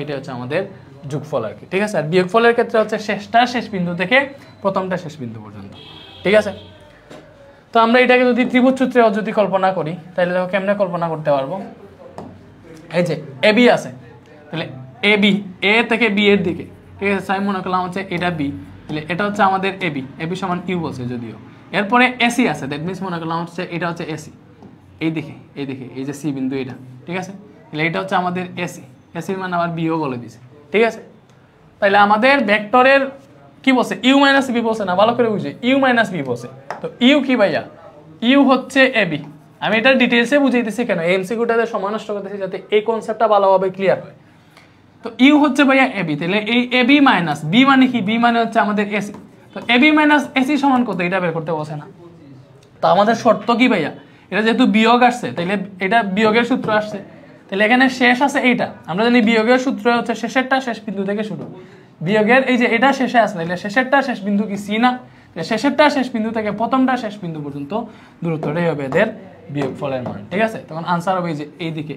Speaker 1: এটা হচ্ছে আমাদের যোগফল আর কি, ঠিক আছে। আর বিয়োগফলের ক্ষেত্রে হচ্ছে শেষটা শেষ বিন্দু থেকে প্রথমটা শেষ বিন্দু পর্যন্ত, ঠিক আছে। তো আমরা এটাকে যদি ত্রিভুজ সূত্রে যদি কল্পনা করি তাহলে দেখো কেমনে কল্পনা করতে পারবো। এই যে এবি আছে, তাহলে এ বি, এ থেকে বি এর দিকে, ঠিক আছে। আমি মনে করলাম হচ্ছে এটা বি, তাহলে এটা হচ্ছে আমাদের এবি, এবি সমান ইউ বলছে যদিও। এরপরে এসি আছে, দ্যাট মিনস মনে করলাম হচ্ছে এটা হচ্ছে এসি, এই দিকে এই যে সি বিন্দু এটা, ঠিক আছে। তাহলে এটা হচ্ছে আমাদের এসি, এসির মানে আবার বিও বলে দিছে, ঠিক আছে। তাহলে আমাদের ভেক্টরের কি বলছে, ইউ মাইনাস বি বলছে না, ভালো করে বুঝে, ইউ মাইনাস বি বলছে। তো ইউ কি ভাইয়া, ইউ হচ্ছে এবি। আমি এটা ডিটেলসে বুঝাইতেছি কেন, এমসিকিউটাতে সময় নষ্ট করতেছি যাতে এই কনসেপ্টটা ভালোভাবে ক্লিয়ার হয়। তো ইউ হচ্ছে ভাইয়া এবি, তাহলে এই এবি মাইনাস বি মানে কি, বি মানে হচ্ছে আমাদের এসি। তো এবি মাইনাস এসি সমান কত, এটা বের করতে বসে না। তো আমাদের শর্ত কি ভাইয়া, এটা যেহেতু বিয়োগ আসছে তাহলে এটা বিয়োগের সূত্র আসছে, তাহলে এখানে শেষ আছে এইটা। আমরা জানি বিয়োগের সূত্র হচ্ছে শেষেরটা শেষ বিন্দু থেকে শুরু, বিয়োগের এই যে এটা শেষে আছে, তাহলে শেষেরটা শেষ বিন্দু কি সি না, শেষেরটা শেষ বিন্দু থেকে প্রথমটা শেষ বিন্দু পর্যন্ত দূরত্বটাই হবে এদের বিয়োগফলের মান, ঠিক আছে। তখন আনসার হবে যে এইদিকে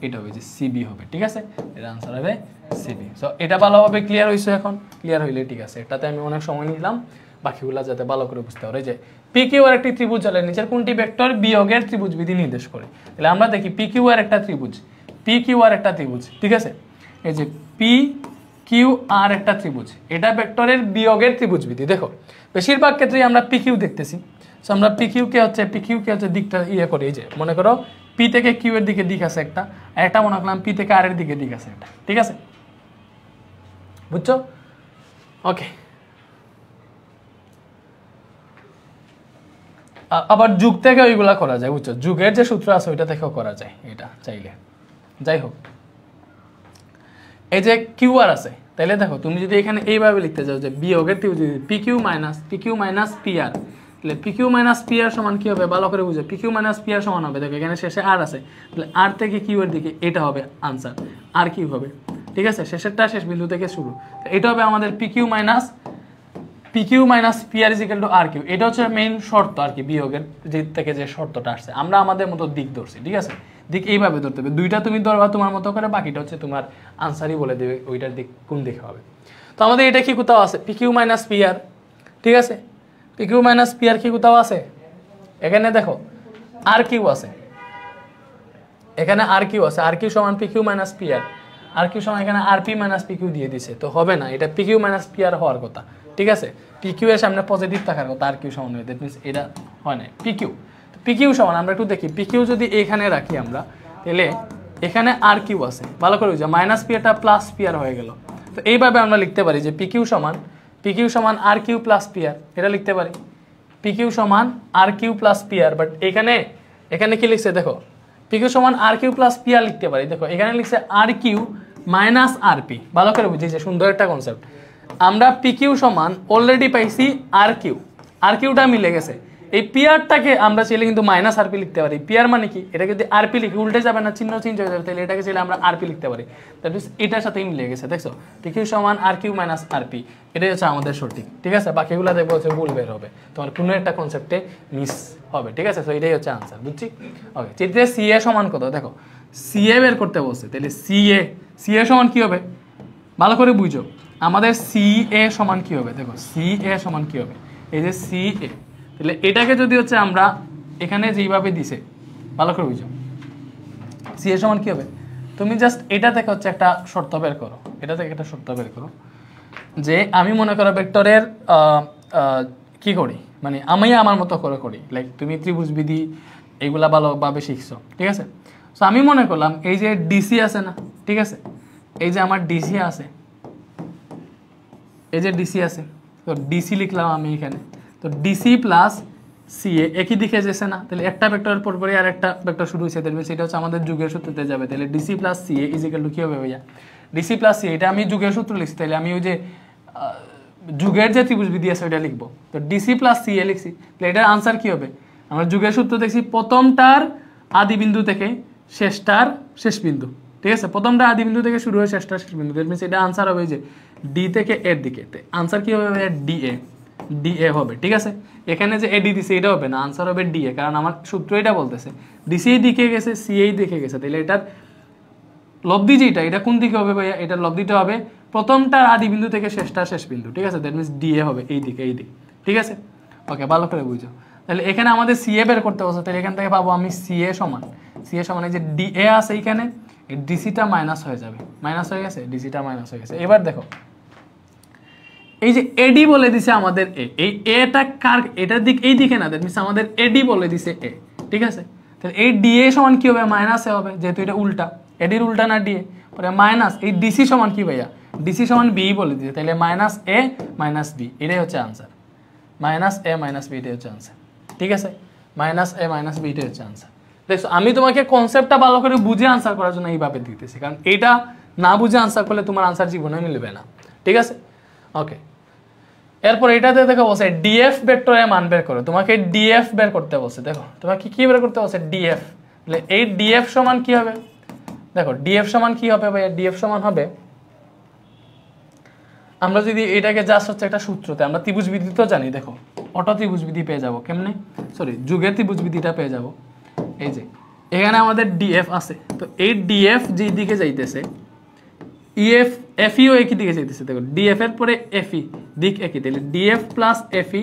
Speaker 1: এটা হবে যে সিবি হবে, ঠিক আছে। এর আনসার হবে সিবি। সো এটা ভালোভাবে ক্লিয়ার হয়েছে, এখন ক্লিয়ার হইলে ঠিক আছে। এটাতে আমি অনেক সময় নিলাম, বাকিগুলো যাতে ভালো করে বুঝতে পারে। যে পি কিউ আর একটি ত্রিভুজ হলে নিচের কোনটি ভেক্টর বিয়োগের ত্রিভুজ বিধি নির্দেশ করে। তাহলে আমরা দেখি পি কিউ আর একটা ত্রিভুজ, পি কিউ আর একটা ত্রিভুজ, ঠিক আছে। এই যে পি কিউ আর একটা ত্রিভুজ, এটা ভেক্টরের বিয়োগের ত্রিভুজ বিধি। দেখো বেশিরভাগ ক্ষেত্রেই আমরা পি কিউ দেখতেছি। সো আমরা পি কিউ কে হচ্ছে দিকটা ইয়ে করি, এই যে মনে করো পি থেকে কিউ এর দিকে দিক আছে একটা, আর একটা মনে করলাম পি থেকে আর এর দিকে দিক আছে একটা, ঠিক আছে, বুঝছো? ওকে। আবার যুগ থেকে ওইগুলা করা যায়, বুঝছো, যুগের যে সূত্র আছে ওইটা থেকেও করা যায় এটা চাইলে। যাই হোক, এই যে কিউ আর আছে, তাহলে দেখো তুমি যদি এখানে এইভাবে লিখতে চাও যে বিয়োগের ত্রিভুজ P Q minus P R, তাহলে P Q minus P R সমান কি হবে, ভালো করে বুঝো, P Q minus P R সমান হবে, দেখো এখানে শেষে আর আছে, তাহলে আর থেকে কিউ এর দিকে এটা হবে আনসার, আর কিউ হবে, ঠিক আছে। শেষেরটা শেষ বিন্দু থেকে শুরু, এটা হবে আমাদের P Q minus P R is equal two আর কিউ। এটা হচ্ছে মেইন শর্ত আর কি, বিয়োগের দিক থেকে যে শর্তটা আসছে। আমরা আমাদের মতো দিক ধরছি, ঠিক আছে। দিক এইভাবে ধরতে হবে, দুইটা তুমি ধরবা তোমার মতো করে, বাকিটা হচ্ছে তোমার আনসারই বলে দেবে ওইটার দিক কোন দিকে হবে। তো আমাদের এটা কি কোথাও আছে, P Q minus P R, ঠিক আছে। P Q minus P R কি কোথাও আছে, এখানে দেখো আর কিউ আছে, এখানে আর কিউ আছে, আর কিউ সমান P Q minus P R Q সমান এখানে আর পি মাইনাস পি কিউ দিয়ে দিছে, তো হবে না, এটা P Q minus P R হওয়ার কথা, ঠিক আছে। পি কিউ এর সামনে পজিটিভ থাকার কথা, আর কিউ সমান হবে, দ্যাট মিনস এটা হয় না। পি কিউ সমান আমরা একটু দেখি, পি কিউ যদি এখানে রাখি আমরা, তাহলে এখানে আর কিউ আছে, ভালো করে বুঝো, মাইনাস পি আরটা প্লাস পি আর হয়ে গেল। তো এইভাবে আমরা লিখতে পারি যে পি কিউ সমান R Q plus P R, এটা লিখতে পারি পি কিউ সমান R Q plus P R. But এখানে কি লিখছে দেখো, পি কিউ সমান R Q plus P R লিখতে পারি, দেখো এখানে লিখছে R Q minus R P. ভালো করে বুঝি যে সুন্দর একটা কনসেপ্ট, আমরা পি কিউ সমান অলরেডি পাইছি আর কিউটা মিলে গেছে, এই পি আরটাকে আমরা চাইলে কিন্তু মাইনাস আর পি লিখতে পারি। পি আর মানে কি, এটা যদি আর পি লিখি উল্টে যাবে না, চিহ্ন চেঞ্জ হয়ে যাবে, তাহলে এটাকে চাইলে আমরা আর পি লিখতে পারি, দ্যাট মিনস এটার সাথেই মিলে গেছে। দেখছো পি কিউ সমান R Q minus R P, এটাই হচ্ছে আমাদের সঠিক, ঠিক আছে। বাকিগুলো দেখবো হচ্ছে ভুল বের হবে, তোমার কোনো একটা কনসেপ্টে মিস হবে, ঠিক আছে। তো এটাই হচ্ছে আনসার, বুঝছি? ওকে, চিত্রে সি এ সমান কত, দেখো সি এ বের করতে বলছে, তাহলে সি এ সমান কি হবে, ভালো করে বুঝো, আমাদের সি এ সমান কি হবে, দেখো সি এ সমান কি হবে, এই যে সি এ, তাহলে এটাকে যদি হচ্ছে আমরা এখানে যেইভাবে দিছে, ভালো করে বুঝো, সি এ সমান কি হবে, তুমি জাস্ট এটা থেকে হচ্ছে একটা শর্ত বের করো, এটা থেকে একটা শর্ত বের করো যে আমি মনে করো ভেক্টরের কি করি, মানে আমি আমার মতো করে করি, লাইক তুমি ত্রিভুজ বিধি এইগুলা ভালোভাবে শিখছো, ঠিক আছে। সো আমি মনে করলাম এই যে ডিসি আছে না, ঠিক আছে, এই যে আমার ডিসি আছে, এই যে ডিসি আছে, তো ডিসি লিখলাম আমি এখানে, তো ডিসি প্লাস সিএ একই দিকে যেছে না, তাহলে একটা ভেক্টরের পরপরই আর একটা ভেক্টর শুরু হয়েছে, তাহলে সেটা হচ্ছে আমাদের যুগের সূত্রতে যাবে, তাহলে DC plus CA is equal to কি হবে ভাইয়া, ডিসি প্লাস সিএ, এটা আমি যুগের সূত্র লিখছি, তাহলে আমি ওই যে যুগের যে ত্রিভুজ বিধি আছে ওইটা লিখবো, তো ডিসি প্লাস সিএ লিখছি, তাহলে এটার আনসার কি হবে, আমরা যুগের সূত্র দেখছি প্রথমটার আদি বিন্দু থেকে শেষটার শেষ বিন্দু, ঠিক আছে, প্রথমটা আদি বিন্দু থেকে শুরু হয়ে শেষটার শেষ বিন্দু, দ্যাট মিনস এটা আনসার হবে যে ডি থেকে এর দিকে, আনসার কি হবে ডিএ হবে, ঠিক আছে। এখানে যে এডি দিছে এটা হবে না, আনসার হবে ডিএ, কারণ আমার সূত্র এটা বলতেছে ডিসি দিকে গেছে সিএ দিকে গেছে, তাহলে এটার লব্ধি যেটা এটা কোন দিকে হবে ভাইয়া, এটার লব্ধিটা হবে প্রথমটার আদি বিন্দু থেকে শেষটার শেষ বিন্দু, ঠিক আছে, দ্যাট মিনস ডিএ হবে এই দিক, ঠিক আছে। ওকে, ভালো করে বুঝো, তাহলে এখানে আমাদের সিএ বের করতে বলছে, তাহলে এখান থেকে পাবো আমি সিএ সমান এই যে ডিএ আছে এইখানে, এই ডিসিটা মাইনাস হয়ে যাবে, মাইনাস হয়ে গেছে, ডিসিটা মাইনাস হয়ে গেছে। এবার দেখো এই যে এডি বলে দিছে আমাদের এ, এই এটা কার, এটার দিক এই দিকে না, দ্যাট মিনস আমাদের এডি বলে দিছে এ, ঠিক আছে? তাহলে এই ডিএ সমান কি হবে, মাইনাস এ হবে, যেহেতু এটা উল্টা, এডির উল্টা না ডিএ, পরে মাইনাস এই ডিসি সমান কি ভাইয়া, ডিসি সমান বি বলে দিছে, তাহলে মাইনাস এ মাইনাস বি, এটাই হচ্ছে আনসার। মাইনাস এ মাইনাস বি, এটাই হচ্ছে আনসার, ঠিক আছে? মাইনাস এ মাইনাস বি, এটাই হচ্ছে আনসার। দেখছো আমি তোমাকে কনসেপ্টটা ভালো করে বুঝে আনসার করার জন্য এইভাবে দিতেছি, কারণ এটা না বুঝে আনসার করলে তোমার আনসার জীবনে মিলবে না, ঠিক আছে? ওকে, এরপর এটাতে দেখো বলছে ডিএফ ভেক্টরের মান বের করো, তোমাকে ডিএফ বের করতে বলছে। দেখো তোমাকে কি বের করতে বলছে, ডিএফ। তাহলে এই ডিএফ সমান কি হবে, দেখো ডিএফ সমান কি হবে ভাইয়া, ডিএফ সমান হবে, আমরা যদি এটাকে জাস্ট হচ্ছে একটা সূত্রতে, আমরা ত্রিভুজবিধি তো জানি, দেখো অটো ত্রিভুজবিধি পেয়ে যাবো কেমনে, সরি যুগের ত্রিভুজবিধিটা পেয়ে যাবো। এই যে এখানে আমাদের ডিএফ আছে, তো এই ডিএফ যেই দিকে যাইতেছে, ইএফ এফইও একই দিকে যাইতেছে, দেখো ডিএফ এর পরে এফই দিক একই, তাহলে ডিএফ প্লাস এফই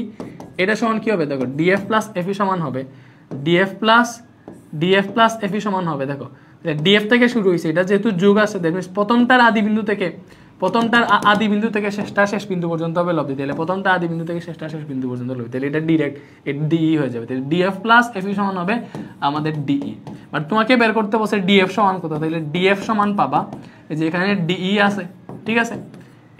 Speaker 1: এটা সমান কি হবে, দেখো ডিএফ প্লাস এফই সমান হবে ডিএফ প্লাস এফই সমান হবে, দেখো ডিএফ থেকে শুরু হয়েছে, এটা যেহেতু যুগ আছে, দেখবেন প্রথমটার আদি বিন্দু থেকে শেষটা শেষ বিন্দু পর্যন্ত হবে লব্ধি, তাহলে প্রথমটা আদি বিন্দু থেকে শেষটা শেষ বিন্দু পর্যন্ত লব্ধি, তাহলে এটা ডিরেক্ট ডিই হয়ে যাবে, তাহলে ডিএফ প্লাস এফই সমান হবে আমাদের ডিই। বাট তোমাকে বের করতে বসে ডিএফ সমান কত, তাহলে ডিএফ সমান পাবা এই যে এখানে ডিই আছে, ঠিক আছে?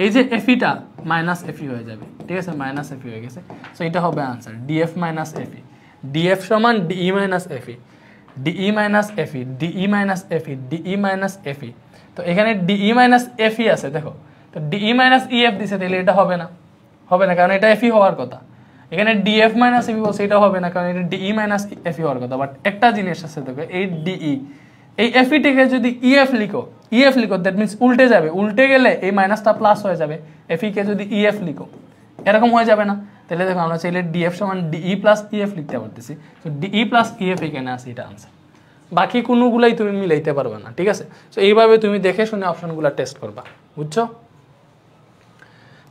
Speaker 1: এই যে এফইটা মাইনাস এফই হয়ে যাবে, ঠিক আছে? মাইনাস এফই হয়ে গেছে, সো এটা হবে answer, DF minus FE. DF সমান DE minus FE, DE minus FE, DE minus FE, DE minus FE. তো এখানে ডিই মাইনাস এফই আছে, দেখো তো ডিই মাইনাস ইএফ দিছে, তাহলে এটা হবে না, হবে না, কারণ এটা এফই হওয়ার কথা। এখানে ডিএফ মাইনাস এফই বলছে, এটা হবে না, কারণ এটা ডিই মাইনাস এফই হওয়ার কথা। বাট একটা জিনিস আছে, দেখো এই ডিই, এই এফইটিকে যদি ইএফ লিখো, দ্যাট মিনস উল্টে যাবে, উল্টে গেলে এই মাইনাসটা প্লাস হয়ে যাবে, এফইকে যদি ইএফ লিখো এরকম হয়ে যাবে না, তাহলে দেখো আমরা চাইলে ডিএফ সমান ডিই প্লাস ইএফ লিখতে পারতেছি, তো ডিই প্লাস ইএফ এখানে আছে, এটা আনসার। বাকি কোনোগুলাই তুমি মিলাইতে পারবে না, ঠিক আছে? তো এইভাবে তুমি দেখে শুনে অপশনগুলো টেস্ট করবা, বুঝছো?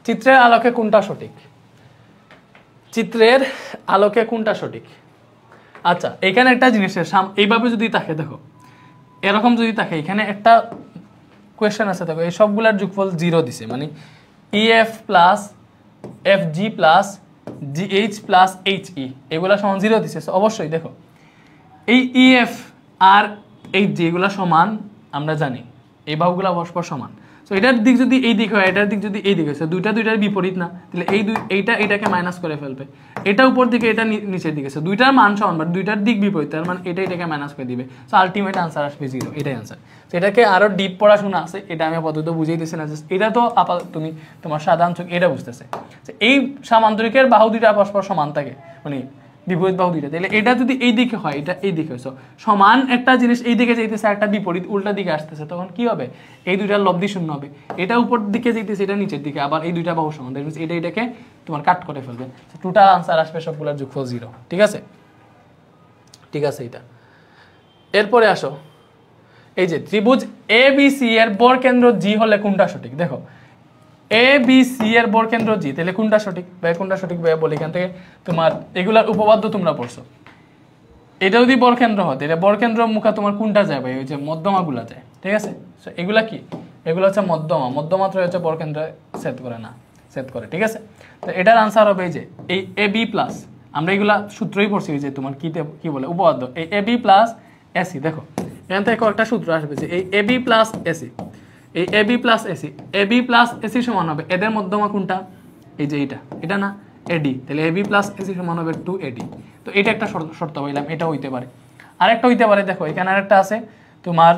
Speaker 1: চিত্রের আলোকে কোনটা সঠিক, চিত্রের আলোকে কোনটা সঠিক? আচ্ছা এখানে একটা জিনিসের এইভাবে যদি তাকে দেখো, এরকম যদি থাকে, এখানে একটা কোয়েশ্চেন আছে, দেখো এই সবগুলার যোগফল 0 দিছে, মানে EF plus FG plus GH plus HE এগুলা সমান 0 দিছে। অবশ্যই দেখো এই ইএফ আর এই যেগুলা সমান আমরা জানি, এই বাহুগুলা পরস্পর সমান, সো এটার দিক যদি এই দিক হয়, এটার দিক যদি এই দিক হয়, দুইটার বিপরীত না, তাহলে এইটাকে মাইনাস করে ফেলবে, এটা উপর দিকে এটা নিচের দিকে, সো দুইটার মান সমান বাট দুইটার দিক বিপরীত, তার মানে এটাকে মাইনাস করে দিবে, সো আলটিমেট আনসার আসবে 0, এটাই আনসার। তো এটাকে আরো ডিপ পড়াশোনা আছে, এটা আমি আপাতত বুঝিয়ে দিচ্ছি না, জাস্ট এটা তো আপাতত তুমি তোমার সাধারণ চোখ এটা বুঝতেছে, এই সামান্তরিকের বাহু দুইটা পরস্পর সমান থাকে, মানে বিপরীত বাহু দুইটা, তাহলে এটা যদি এই দিকে হয়, এটা এই দিকে হয়, সমান একটা জিনিস এই দিকে যাইতেছে, একটা বিপরীত উল্টা দিকে আসতেছে, তখন কি হবে, এই দুইটার লব্ধি শূন্য হবে, এটা উপর দিকে যাইতেছে, এটা নিচের দিকে, আবার এই দুইটা বাহু সমান, এটাকে তোমার কাট করে ফেলবে, টোটাল আনসার আসবে সবগুলোর যোগফল 0, ঠিক আছে? ঠিক আছে এটা। এরপরে আসো, এই যে ত্রিভুজ এ বি সি এর বর্গকেন্দ্র জি হলে কোনটা সঠিক? দেখো এ বি সি এর বর্গকেন্দ্র জি, তাহলে কোনটা সঠিক ভাই, কোনটা সঠিক ভাই বলি, এখান থেকে তোমার এগুলার উপপাদ্য তোমরা পড়ছো, এটা যদি বর্গকেন্দ্র হয় তাহলে বর্গকেন্দ্র মুখা তোমার কোনটা যায় ভাই, ওই যে মধ্যমাগুলা যায়, ঠিক আছে? সো এগুলা কি, এগুলো হচ্ছে মধ্যমাত্র হচ্ছে বর্গকেন্দ্র সেট করে না, সেট করে, ঠিক আছে? তো এটার আনসার হবে এই যে এই এ বি প্লাস, আমরা এগুলা সূত্রই পড়ছি, যে তোমার কি বলে উপপাদ্য, এই এ বি প্লাস এসি, দেখো এখান থেকে কয়েকটা সূত্র আসবে, যে এই এ বি প্লাস এসি, এই এ বি প্লাস এসি সমান হবে এদের মধ্যমা কোনটা, এই যে এটা না এডি, তাহলে এ বি প্লাস এসি সমান হবে 2AD। তো এটা একটা শর্ত পাইলাম, এটা হইতে পারে। আরেকটা হইতে পারে, দেখো এখানে আরেকটা আছে তোমার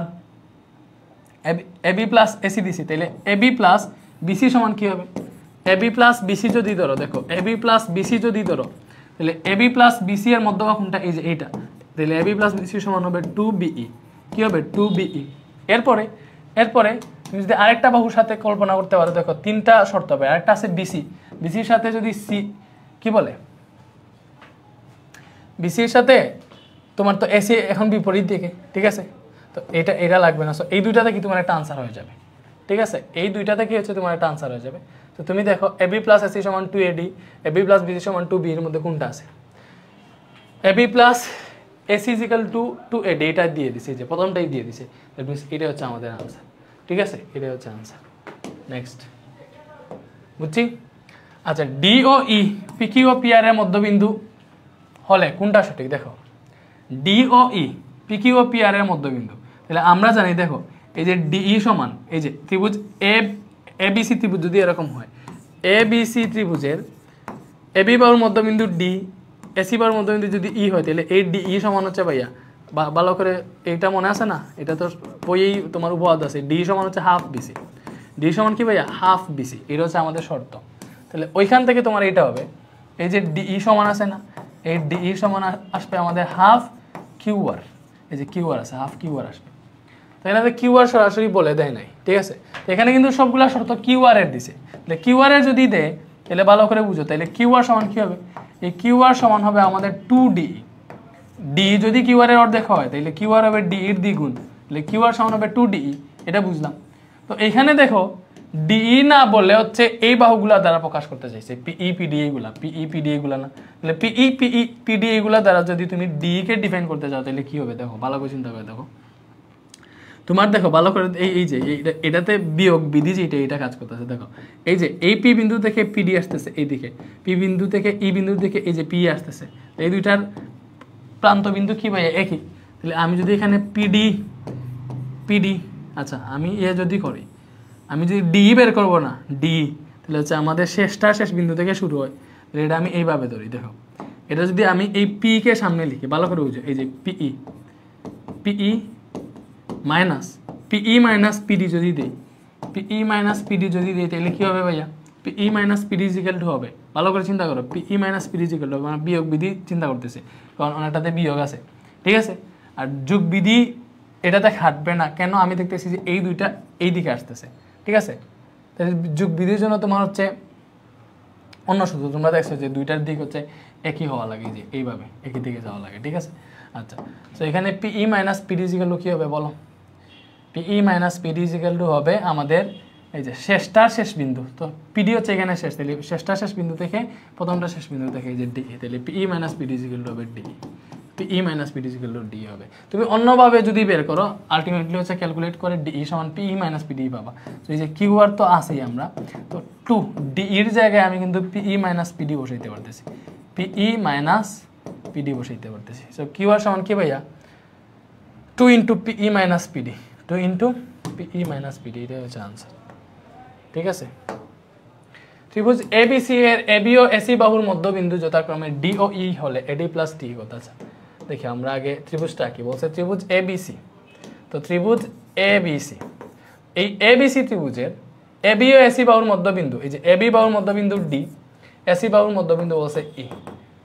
Speaker 1: এবি প্লাস এসি দিছি, তাহলে এবি প্লাস বিসি সমান কি হবে, এবি প্লাস বিসি যদি ধরো, দেখো এবি প্লাস বিসি যদি ধরো, তাহলে এবি প্লাস বিসি এর মধ্যমা কোনটা, এই যে এইটা, তাহলে এবি প্লাস বিসি সমান হবে 2BE, কি হবে 2BE। এরপরে তুমি যদি আরেকটা বাহুর সাথে কল্পনা করতে পারো, দেখো তিনটা শর্ত হবে, আরেকটা আছে বিসির সাথে যদি সি কি বলে, বিসির সাথে তোমার তো এসি এখন বিপরীত দিকে, ঠিক আছে? তো এটা লাগবে না, সো এই দুইটাতে কি তোমার একটা আনসার হয়ে যাবে, ঠিক আছে? এই দুইটাতে কি হচ্ছে তোমার একটা আনসার হয়ে যাবে। তো তুমি দেখো এবি প্লাস এসি সমান 2AD, এবি প্লাস বিসি সমান 2B, এর মধ্যে কোনটা আছে, AB plus AC equal to AD, এটা দিয়ে দিছে, যে প্রথমটাই দিয়ে দিছে, দ্যাট মিনস এটা হচ্ছে আমাদের আনসার। ঠিক আছে, এটাই হচ্ছে আনসার। নেক্সট বুঝছি। আচ্ছা, ডি ও ই পি কিউ ও পি আর এর মধ্যবিন্দু হলে কোনটা সঠিক? দেখো, ডি ও ই পি কিউ ও পি আর এর মধ্যবিন্দু, তাহলে আমরা জানি, দেখো এই যে ডিই সমান, এই যে ত্রিভুজ এ বি সি ত্রিভুজ যদি এরকম হয়, এ বি সি ত্রিভুজের এ বি বাহুর মধ্যবিন্দু ডি, এসি বাহুর মধ্যবিন্দু যদি ই হয়, তাহলে এই ডিই সমান হচ্ছে ভাইয়া, ভালো করে এইটা মনে আছে না, এটা তো বইয়েই তোমার উপহার আছে, ডি সমান হচ্ছে হাফ বিসি। ডি সমান কি ভাইয়া? Half BC. এটা হচ্ছে আমাদের শর্ত। তাহলে ওইখান থেকে তোমার এইটা হবে, এই যে ডিই সমান আছে না, এই ডিই সমান আসবে আমাদের হাফ কিউআর, এই যে কিউআর আছে, হাফ কিউআর আসবে। তো এখানে কিউআর সরাসরি বলে দেয় নাই, ঠিক আছে। তো এখানে কিন্তু সবগুলা শর্ত কিউআর এর দিছে, তাহলে কিউআর এর যদি দেয় তাহলে ভালো করে বুঝো, তাহলে কিউআর সমান কি হবে? এই কিউআর সমান হবে আমাদের 2ডি। ডি যদি কিউআর এর অর্ধেক হয় তাহলে কিউআর হবে ডি এর দ্বিগুণ, তাহলে কিউআর সমান হবে 2ডি। এটা বুঝলাম। তো এখানে দেখো ডিই না বলে হচ্ছে এই বাহুগুলা দ্বারা প্রকাশ করতে চাইছে, পিই পিডি এইগুলা, পিই পিডি এইগুলা না, তাহলে পিই পিডি এইগুলা দ্বারা যদি তুমি ডি কে ডিফাইন করতে চাও তাহলে কি হবে? দেখো ভালো করে চিন্তা করে দেখো, তোমার দেখো ভালো করে, এই যে এটাতে বিয়োগ বিধি যেটা এটা কাজ করতেছে, দেখো এই যে এই পি বিন্দু থেকে পিডি আসতেছে এইদিকে, পি বিন্দু থেকে ই বিন্দু থেকে এই যে পি আসতেছে, এই দুইটার প্রান্ত বিন্দু কি ভাই? একই। তাহলে আমি যদি এখানে পিডি, আচ্ছা আমি যদি করি, আমি যদি ডি বের করবো না, ডি, তাহলে হচ্ছে আমাদের শেষ বিন্দু থেকে শুরু হয়, তাহলে এটা আমি এইভাবে ধরি। দেখো এটা যদি আমি এই পি কে সামনে লিখি, ভালো করে বুঝো, এই যে পিই মাইনাস পিডি যদি দিই, পিই মাইনাস পিডি যদি দিই, তাহলে কি হবে ভাইয়া? পিই মাইনাস পিডি ইজিক্যাল টু হবে, ভালো করে চিন্তা করো, পিই মাইনাস পিডি ইজিক্যাল টু হবে, মানে বিয়োগ বিধি চিন্তা করতেছে, কারণ অনেকটাতে বিয়োগ আছে, ঠিক আছে। আর যোগ বিধি এটাতে খাটবে না, কেন? আমি দেখতেছি যে এই দুইটা এই দিকে আসতেছে, ঠিক আছে। তাহলে যোগ বিধির জন্য তোমার হচ্ছে অন্য সূত্র, তোমরা দেখছো যে দুইটার দিক হচ্ছে একই হওয়া লাগে, যে এইভাবে একই দিকে যাওয়া লাগে, ঠিক আছে। আচ্ছা, তো এখানে পিই মাইনাস পিডি ইজিক্যাল টু কি হবে বলো? পিই মাইনাস পিডি ইজিক্যাল টু হবে আমাদের এই যে শেষ বিন্দু, তো পিডি হচ্ছে এখানে শেষ, তাহলে শেষ বিন্দু থেকে প্রথমটা শেষ বিন্দু থেকে এই যে ডি, তাহলে PE minus PD equal to হবে D, PE minus PD equal to D হবে। তুমি অন্যভাবে যদি বের করো, আলটিমেটলি হচ্ছে ক্যালকুলেট করে ডিই সমান পিই মাইনাস পিডি পাবা। তো এই যে কিউআর তো আছেই আমরা, তো 2 ডিইর জায়গায় আমি কিন্তু পিই মাইনাস পিডি বসাইতে পারতেছি, পিই মাইনাস পিডি বসাইতে পারতেছি। সো কিউআর সমান কি ভাইয়া? 2 into PE minus PD, 2 into PE minus PD, এটাই হচ্ছে আনসার, ঠিক আছে। ত্রিভুজ এবিসি এর এবি ও এসি বাহুর মধ্যবিন্দু যথাক্রমে ডি ও ই হলে এডি প্লাস টি কত? আছে দেখি আমরা আগে ত্রিভুজটা কি বলছে, ত্রিভুজ এবিসি। তো ত্রিভুজ এবিসি, এই এবিসি ত্রিভুজের এবি ও এসি বাহুর মধ্যবিন্দু, এই যে এবি বাহুর মধ্যবিন্দু ডি, এসি বাহুর মধ্যবিন্দু বলছে ই,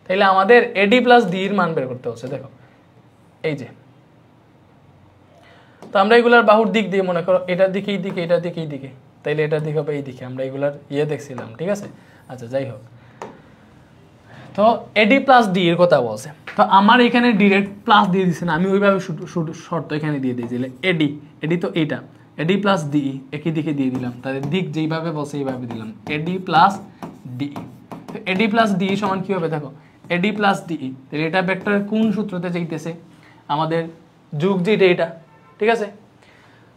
Speaker 1: তাহলে আমাদের এডি প্লাস ডি এর মান বের করতে হচ্ছে। দেখো এই যে, তো আমরা এগুলার বাহুর দিক দিয়ে মনে করো এটার দিকে এই দিকে, এটার দিকে এই দিকে, তাইলে এটার দিকে হবে এই দিকে, আমরা এগুলার দেখছিলাম, ঠিক আছে। আচ্ছা যাই হোক, তো এডি প্লাস ডি এর কথা বলছে, তো আমার এখানে ডিরেক্ট প্লাস দিয়ে দিচ্ছে না, আমি ওইভাবে শর্ত এখানে দিয়ে দিয়েছি, এডি তো এইটা, এডি প্লাস ডি একই দিকে দিয়ে দিলাম, তাদের দিক যেইভাবে বলছে এইভাবে দিলাম, এডি প্লাস ডি। তো এডি প্লাস ডি সমান কি হবে? দেখো এডি প্লাস ডি, তাহলে এটা ভেক্টরের কোন সূত্রতে যাইতেছে? আমাদের যোগ যেটা এটা, ঠিক আছে।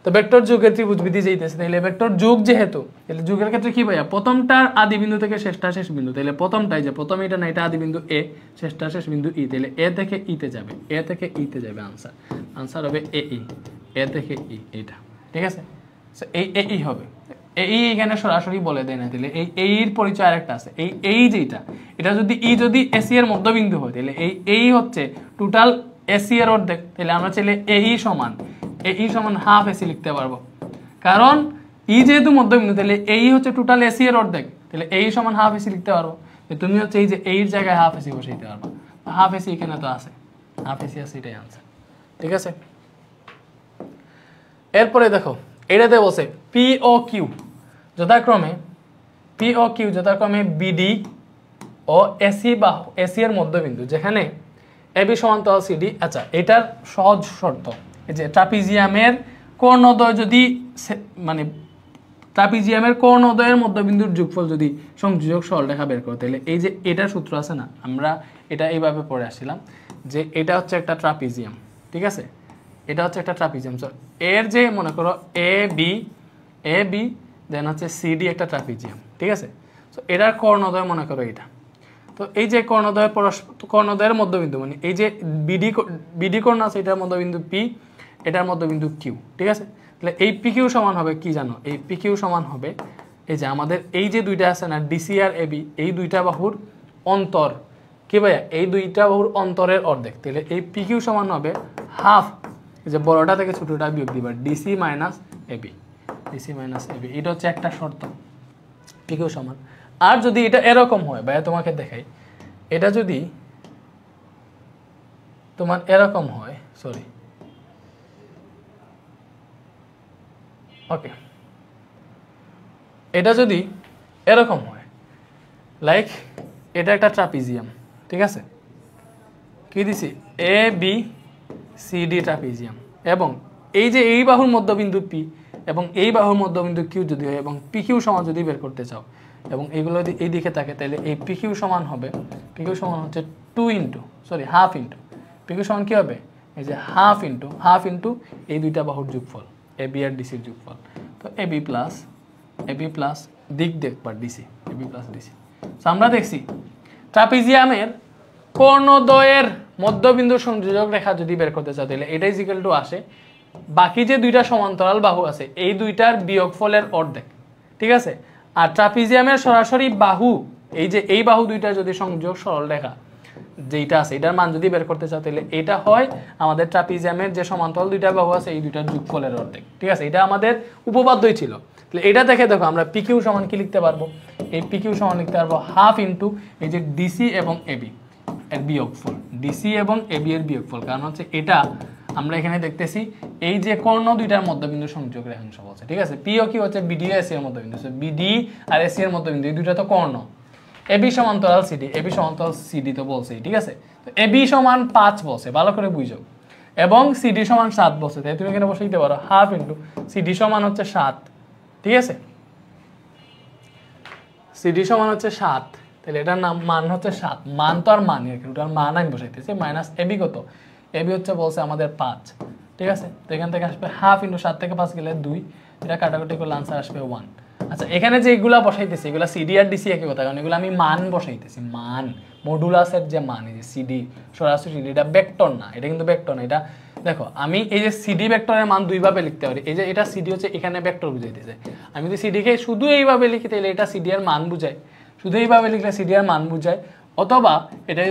Speaker 1: তো ভেক্টর যোগের ত্রিভুজ বিধি যাইতেছে, তাহলে ভেক্টর যোগ যেহেতু, তাহলে যোগের ক্ষেত্রে কি ভাইয়া? প্রথমটার আদি বিন্দু থেকে শেষ বিন্দু, তাহলে প্রথমটাই যে প্রথম এটা না, এটা আদি বিন্দু এ, শেষ বিন্দু ই, তাহলে এ থেকে ইতে যাবে, এ থেকে ইতে যাবে, আনসার হবে এ ই, এ থেকে ই, এইটা, ঠিক আছে। এই এই হবে, এই এখানে সরাসরি বলে দেয় না, তাহলে এই এর পরিচয় আরেকটা আছে, এই যেটা, এটা যদি এসি এর মধ্যবিন্দু হয়, তাহলে এই হচ্ছে টোটাল এসি এর অর্ধেক, তাহলে আমরা চাইলে এই সমান হাফ এসি লিখতে পারবো, কারণ ই যেহেতু মধ্যবিন্দু, তাহলে এই হচ্ছে টোটাল এসি এর অর্ধেক, তাহলে এই সমান হাফ এসি লিখতে পারবো। তুমি হচ্ছে এই যে এর জায়গায় হাফ এসি বসাইতে পারবো, হাফ এসি এখানে তো আছে, হাফ এসি আছে, এটাই আনসার, ঠিক আছে। এরপরে দেখো এটাতে বলছে পি ও কিউ যথাক্রমে বিডি ও এসি বা এসি এর মধ্যবিন্দু, যেখানে এবি সমান্তরাল সিডি। আচ্ছা, এটার সহজ শর্ত, এই যে ট্রাপিজিয়ামের কর্ণদ্বয় যদি মানে ট্রাপিজিয়ামের কর্ণদ্বয়ের মধ্যবিন্দুর যোগফল যদি সংযোজক সরলরেখা বের করো, তাহলে এই যে এটার সূত্র আছে না, আমরা এটা এইভাবে পড়ে আসছিলাম যে এটা হচ্ছে একটা ট্রাপিজিয়াম, ঠিক আছে, এটা হচ্ছে একটা ট্রাপিজিয়াম। সো এর যে মনে করো এ বি দেন হচ্ছে সিডি একটা ট্রাপিজিয়াম, ঠিক আছে। সো এটার কর্ণদ্বয় মনে করো এটা। তো এই যে কর্ণদ্বয়ের মধ্যবিন্দু মানে এই যে বিডি কর্ণ আছে, এটার মধ্যবিন্দু পি, এটার মধ্যবিন্দু কিউ, ঠিক আছে। তাহলে এই পি কিউ সমান হবে কি জানো? এই পি কিউ সমান হবে এই যে আমাদের এই যে দুইটা আছে না ডিসি আর এবি, এই দুইটা বাহুর অন্তর, কি ভাইয়া, এই দুইটা বাহুর অন্তরের অর্ধেক। তাহলে এই পি কিউ সমান হবে হাফ, এই যে বড়টা থেকে ছোটটা বিয়োগ দিবা, DC minus AB, DC minus AB. এটা হচ্ছে একটা শর্ত, পি কিউ সমান। আর যদি এটা এরকম হয় ভাইয়া, তোমাকে দেখাই, এটা যদি তোমার এরকম হয়, সরি ওকে, এটা যদি এরকম হয় লাইক এটা একটা ট্রাপিজিয়াম, ঠিক আছে, কি দিছি এ বি সি ডি ট্রাপিজিয়াম, এবং এই যে এই বাহুর মধ্যবিন্দু পি এবং এই বাহুর মধ্যবিন্দু কিউ যদি হয় এবং পি কিউ সমান যদি বের করতে চাও এবং এইগুলো যদি এই দিকে থাকে, তাহলে এই পি কিউ সমান হবে, পি কিউ সমান হচ্ছে হাফ ইন্টু পি কিউ সমান কি হবে, এই যে হাফ ইন্টু এই দুইটা বাহুর যোগফল, এ বি আর ডিসির যোগফল। তো এ বি প্লাস দিক দেখবার ডিসি, এ বি প্লাস ডিসি। তো আমরা দেখছি ট্রাপিজিয়ামের কর্ণদ্বয়ের মধ্যবিন্দু সংযোজক রেখা যদি বের করতে চাও, তাহলে এটা ইজিক্যাল টু আসে বাকি যে দুইটা সমান্তরাল বাহু আছে এই দুইটার বিয়োগফলের অর্ধেক, ঠিক আছে। আর ট্রাপিজিয়ামের সরাসরি বাহু, এই যে এই বাহু দুইটা যদি সংযোগ সরল রেখা যেটা আছে এটার মান যদি বের করতে চাও, তাহলে এটা হয় আমাদের ট্রাপিজিয়ামের যে সমান্তরাল দুইটা বাহু আছে এই দুইটার যোগফলের অর্ধেক, ঠিক আছে। এটা আমাদের উপপাদ্যই ছিল। তাহলে এটা দেখে দেখো আমরা পি কিউ সমান কি লিখতে পারবো, এই পি কিউ সমান লিখতে পারবো হাফ ইন্টু এই যে ডিসি এবং এবি এর বিয়োগফল, ডিসি এবং এবি এর বিয়োগফল। কারণ হচ্ছে এটা আমরা এখানে দেখতেছি এই যে কর্ণ দুইটার মধ্যবিন্দু সংযোগ রেখাংশ বলছে, ঠিক আছে। পিও কি হচ্ছে বিডি আর এসি এর মধ্যবিন্দু, বিডি আর এসি এর মধ্যবিন্দু এই দুইটা তো কর্ণ। এবি সমান্তরাল সিডি তো বলছেই, ঠিক আছে। তো এবি সমান 5 বলছে, ভালো করে বুঝো, এবং সিডি সমান 7 বলছে, তাই তুমি এখানে বসে দিতে পারো হাফ ইন্টু সিডি সমান হচ্ছে 7, ঠিক আছে, সিডি সমান হচ্ছে 7, তাহলে এটার নাম মান হচ্ছে 7, মান তো আর মানি আর কি, ওটার মান আমি বসাইতেছি, মাইনাস এবি কত, এবি হচ্ছে বলছে আমাদের 5, ঠিক আছে। তো এখান থেকে আসবে হাফ ইন্টু 7 থেকে 5 গেলে 2, এটা কাটাকুটি করলে আনসার আসবে 1। আচ্ছা, এখানে যে এগুলা বসাইতেছি এগুলা সিডি আর ডিসি একই কথা, কারণ এগুলো আমি মান বসাইতেছি, মান মডুলাসের যে মান, এই যে সিডি সরাসরি সিডি, এটা ভেক্টর না, এটা কিন্তু ভেক্টর না। এটা দেখো আমি এই যে সিডি ভেক্টরের মান দুইভাবে লিখতে পারি, এই যে এটা সিডি হচ্ছে এখানে ভেক্টর বুঝাইতেছে, আমি যদি সিডিকে শুধু এইভাবে লিখি তাহলে এটা সিডি এর মান বুঝায়, শুধু এইভাবে লিখলে সিডি এর মান বুঝায়, অথবা এটা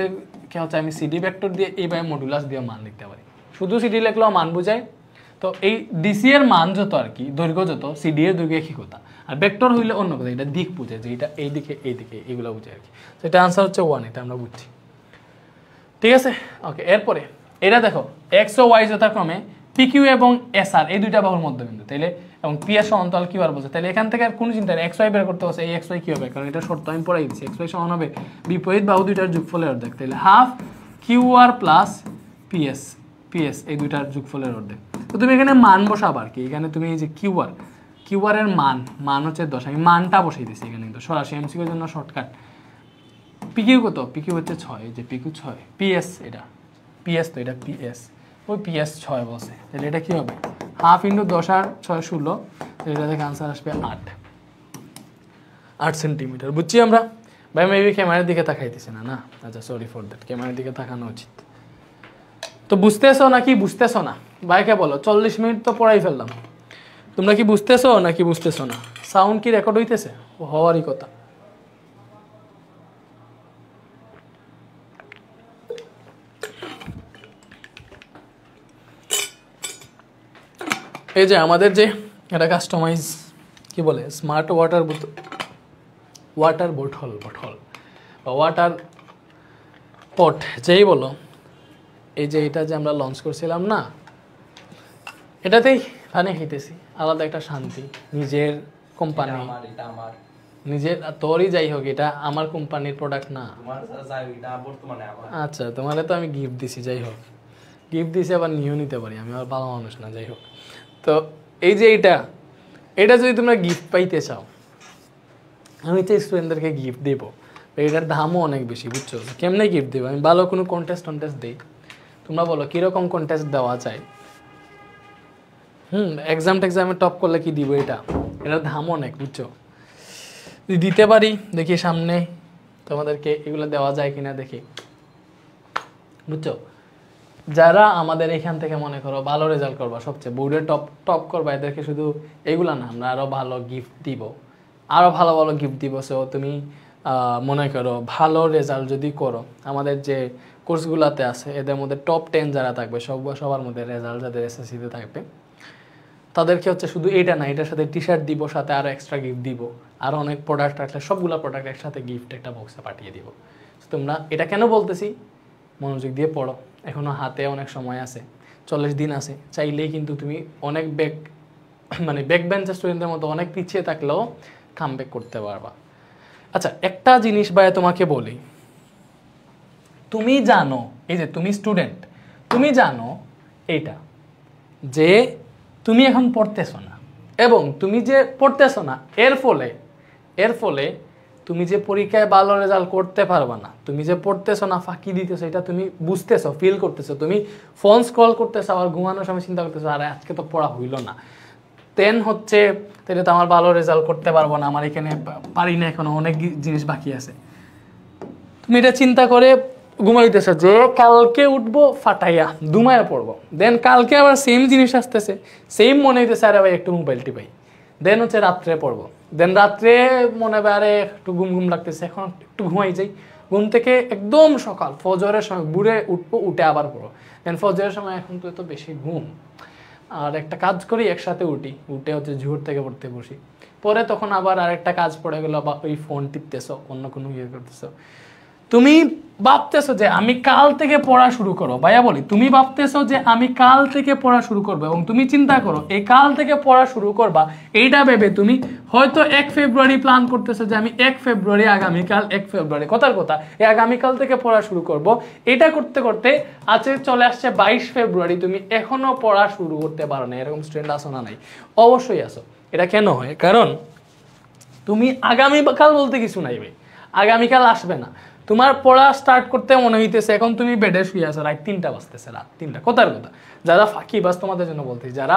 Speaker 1: কি হচ্ছে আমি সিডি ভেক্টর দিয়ে এইভাবে মডুলাস দিয়ে মান লিখতে পারি, শুধু সিডি লিখলেও মান বুঝায়। তো এই ডিসি এর মান যত আর কি, দৈর্ঘ্য যত, সিডি এর দৈর্ঘ্য একই কথা, আর ভেক্টর হইলে অন্য কথা, এটা দিক বুঝে যে এটা এইদিকে এইগুলো বুঝে আর কি। তো এটা আনসার হচ্ছে 1, এটা আমরা বুঝছি, ঠিক আছে। ওকে, এরপরে এটা দেখো এক্স ও ওয়াই যথাক্রমে পি কিউ এবং এস আর এই দুইটা বাহুর মধ্যবিন্দু, তাইলে এবং পি এর সমান্তরাল কিউ আর বলছে, তাহলে এখান থেকে আর কোনো চিন্তা নেই, এক্স ওয়াই বের করতে হচ্ছে, এই এক্স ওয়াই কি হবে, কারণ এটা শর্ত আমি পড়াই দিচ্ছি, এক্স ওয়াই সমান হবে বিপরীত বাহু দুইটার যোগফলের অর্ধেক, তাহলে half Q R plus PS এই দুইটার যোগফলের অর্ধেক। তো তুমি এখানে মান বসাবো আর কি, এখানে তুমি এই যে কিউ আর এর মান হচ্ছে 10, আমি মানটা বসাই দিচ্ছি এখানে, কিন্তু সরাসরি এমসিকিউর জন্য শর্টকাট। পিকিউ কত, পিকিউ হচ্ছে 6, এই যে পিকিউ 6, পিএস এটা পিএস, তো এটা পিএস, ওই পিএস 6 বসে, তাহলে এটা কি হবে হাফ ইন্টু 10 আর 6 16, এটা থেকে আনসার আসবে 8 সেন্টিমিটার। বুঝছি আমরা ভাই, মেবি ক্যামেরার দিকে তাকাইতেছি না, আচ্ছা সরি ফর দ্যাট, ক্যামেরার দিকে তাকানো উচিত। তো বুঝতেছো নাকি বুঝতেছো না ভাইকে বলো, 40 মিনিট তো পড়াই ফেললাম, তোমরা কি বুঝতেছো নাকি বুঝতেছো না? সাউন্ড কি রেকর্ড হইতেছে? হওয়ারই কথা। এই যে আমাদের যে এটা কাস্টমাইজ কি বলে স্মার্ট ওয়াটার বোটল বা ওয়াটার পট যেই বলো, এই যে এটা যে আমরা লঞ্চ করছিলাম না, এটাতেই পানি খাইতেছি, আলাদা একটা শান্তি, নিজের কোম্পানি, নিজের তোরই যাই হোক, এটা আমার কোম্পানির প্রোডাক্ট না। আচ্ছা, তোমারে তো আমি গিফট দিছি, যাই হোক গিফট দিছি, আবার নিয়েও নিতে পারি, আমি আবার ভালো মানুষ না, যাই হোক। তো এই যে এটা যদি তোমরা গিফট পাইতে চাও, আমি তো স্টুডেন্টদেরকে গিফট দেবো, এটার দামও অনেক বেশি, বুঝছো? কেমনে গিফট দেবো? আমি ভালো কোনো কন্টেস্ট দিই, তোমরা বলো কিরকম কন্টেস্ট দেওয়া যায়? এক্সামে টপ করলে কি দিব? এটার দাম অনেক, বুঝছো? দিতে পারি, দেখি সামনে তোমাদেরকে এগুলো দেওয়া যায় কিনা দেখি, বুঝছো? যারা আমাদের এখান থেকে মনে করো ভালো রেজাল্ট করবা, সবচেয়ে বোর্ডে টপ করবা, এদেরকে শুধু এগুলা না, আমরা আরো ভালো গিফট দিব, আরো ভালো ভালো গিফট দিব। সো তুমি মনে করো ভালো রেজাল্ট যদি করো, আমাদের যে কোর্সগুলোতে আছে এদের মধ্যে টপ 10 যারা থাকবে, সবার মধ্যে রেজাল্ট যাদের এসএসসিতে থাকবে, তাদেরকে হচ্ছে শুধু এইটা না, এটার সাথে টি শার্ট দিব, সাথে আরও এক্সট্রা গিফট দিব, আরও অনেক প্রোডাক্ট আসলে সবগুলো প্রোডাক্ট একসাথে গিফট একটা বক্সে পাঠিয়ে দিব। তোমরা এটা কেন বলতেছি, মনোযোগ দিয়ে পড়ো, এখনও হাতে অনেক সময় আছে, 40 দিন আছে, চাইলেই কিন্তু তুমি অনেক ব্যাক বেঞ্চের স্টুডেন্টদের মতো অনেক পিছিয়ে থাকলেও কামব্যাক করতে পারবা। আচ্ছা, একটা জিনিস ভাই তোমাকে বলি, তুমি জানো, এই যে তুমি স্টুডেন্ট, তুমি জানো এইটা যে তুমি এখন পড়তেছো না, এবং তুমি যে পড়তেছো না এর ফলে তুমি যে পরীক্ষায় ভালো রেজাল্ট করতে পারবা না, তুমি যে পড়তেছো না, ফাঁকি দিতেছো, এটা তুমি বুঝতেছো, ফিল করতেছো। তুমি ফোন স্ক্রল করতেছো, আবার ঘুমানোর সময় চিন্তা করতেছো, আরে আজকে তো পড়া হইল না, দেন হচ্ছে তাহলে তো আমার ভালো রেজাল্ট করতে পারবো না, আমার এখানে পারি না, এখনো অনেক জিনিস বাকি আছে। তুমি এটা চিন্তা করে ঘুমাইতেছে যে কালকে উঠবো ফাটাইয়া দুমায়া পড়বো, দেন কালকে আবার সেম জিনিস আসতেছে, সেম মনে হইতেছে আরে ভাই একটু মোবাইল টিপাই, দেন হচ্ছে রাত্রে পড়বো, দেন রাত্রে মনে হবে আরে একটু ঘুম লাগতেছে, এখন একটু ঘুমাই যাই, ঘুম থেকে একদম সকাল ফজরের সময় বুড়ে উঠবো, উঠে আবার পড়বো, দেন ফজরের সময় এখন তো এত বেশি ঘুম, আর একটা কাজ করি একসাথে উঠে হচ্ছে জোহর থেকে পড়তে বসি, পরে তখন আবার আরেকটা কাজ পড়ে গেলো, বা ওই ফোন টিপতেছো, অন্য কোনো ইয়ে করতেছো। তুমি ভাবতেছো যে আমি কাল থেকে পড়া শুরু করো, ভাইয়া বলি, তুমি ভাবতেছো যে আমি কাল থেকে পড়া শুরু করবো, এবং তুমি চিন্তা করো এই কাল থেকে পড়া শুরু করবা, এইটা ভেবে তুমি হয়তো 1 ফেব্রুয়ারি প্ল্যান করতেছো যে আমি 1 ফেব্রুয়ারি, আগামীকাল 1 ফেব্রুয়ারি, কথার কথা এই আগামীকাল থেকে পড়া শুরু করব, এটা করতে করতে আজকে চলে আসছে 22 ফেব্রুয়ারি, তুমি এখনো পড়া শুরু করতে পারো না। এরকম স্টুডেন্ট আসো না? নাই, অবশ্যই আসো। এটা কেন হয়? কারণ তুমি আগামীকাল বলতে কিছু নাই ভাই, আগামীকাল আসবে না, তোমার পড়া স্টার্ট করতে মনে হইতেছে এখন তুমি বেডে শুয়ে আছো, রাত 3টা বাজতেছে, রাত 3টা, কথার কথা। যারা ফাঁকি বাস তোমাদের জন্য বলতেছি, যারা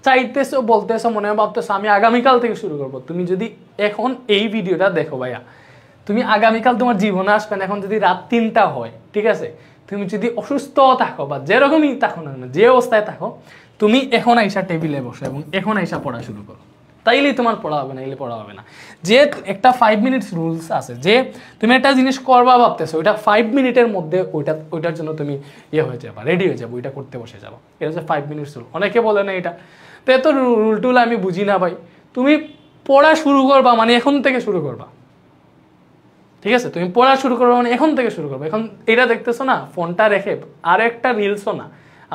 Speaker 1: চাইতেছো বলতেছো, মনে ভাবতেছো আমি আগামীকাল থেকে শুরু করব, তুমি যদি এখন এই ভিডিওটা দেখো ভাইয়া, তুমি আগামীকাল তোমার জীবনে আসবে না, এখন যদি রাত 3টা হয়, ঠিক আছে, তুমি যদি অসুস্থ থাকো বা যেরকমই থাকো না, যে অবস্থায় থাকো, তুমি এখন আইসা টেবিলে বসো এবং এখন আইসা পড়া শুরু করো, তাইলেই তোমার পড়া হবে না, এলে পড়া হবে না। যে একটা 5 মিনিটস রুলস আছে, যে তুমি একটা জিনিস করবা ভাবতেছো, ওইটা 5 মিনিটের মধ্যে ওইটার জন্য তুমি ইয়ে হয়ে যাবা, রেডি হয়ে যাবো, ওইটা করতে বসে যাবো, এটা হচ্ছে 5 মিনিটস রুল। অনেকে বলে না এটা, তো এত রুল টুল আমি বুঝি না ভাই, তুমি পড়া শুরু করবা মানে এখন থেকে শুরু করবা, ঠিক আছে? তুমি পড়া শুরু করবা মানে এখন থেকে শুরু করবা। এখন এটা দেখতেছো না, ফোনটা রেখে আর একটা রিলসও না,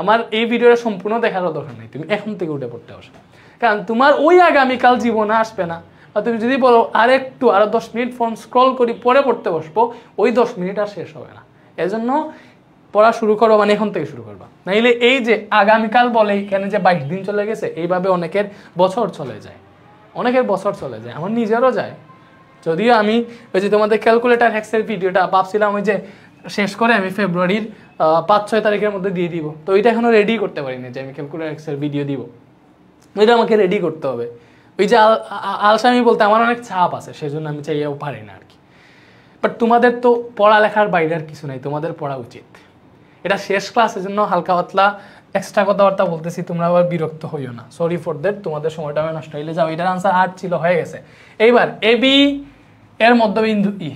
Speaker 1: আমার এই ভিডিওটা সম্পূর্ণ দেখারও দরকার নেই, তুমি এখন থেকে উঠে পড়তে বসো, কারণ তোমার ওই আগামীকাল জীবনে আসবে না। আর তুমি যদি বলো আরো 10 মিনিট ফোন স্ক্রল করি পরে পড়তে বসবো, ওই 10 মিনিট আর শেষ হবে না। এজন্য পড়া শুরু করো মানে এখন থেকে শুরু করবা, নাইলে এই যে আগামীকাল বলে এখানে যে 22 দিন চলে গেছে, এইভাবে অনেকের বছর চলে যায়, আমার নিজেরও যায়। যদিও আমি ওই যে তোমাদের ক্যালকুলেটার হ্যাক্সের ভিডিওটা ভাবছিলাম ওই যে শেষ করে আমি ফেব্রুয়ারির 5-6 তারিখের মধ্যে দিয়ে দিব, তো ওইটা এখনো রেডি করতে পারিনি যে আমি ক্যালকুলেটার হ্যাক্সের ভিডিও দিব, ওইটা আমাকে রেডি করতে হবে। ওই যে আলসামি বলতে আমার অনেক চাপ আছে, সেজন্য আমি চাইয়াও পারি না আর কি। বাট তোমাদের তো পড়ালেখার বাইরে আর কিছু নাই, তোমাদের পড়া উচিত। এটা শেষ ক্লাসের জন্য হালকা পাতলা এক্সট্রা কথাবার্তা বলতেছি, তোমরা আবার বিরক্ত হইও না, সরি ফর দ্যাট, তোমাদের সময়টা আমি নষ্ট হইলে যাও। এটার আনসার 8 ছিল, হয়ে গেছে। এইবার এ বি এর মধ্যবিন্দু ই,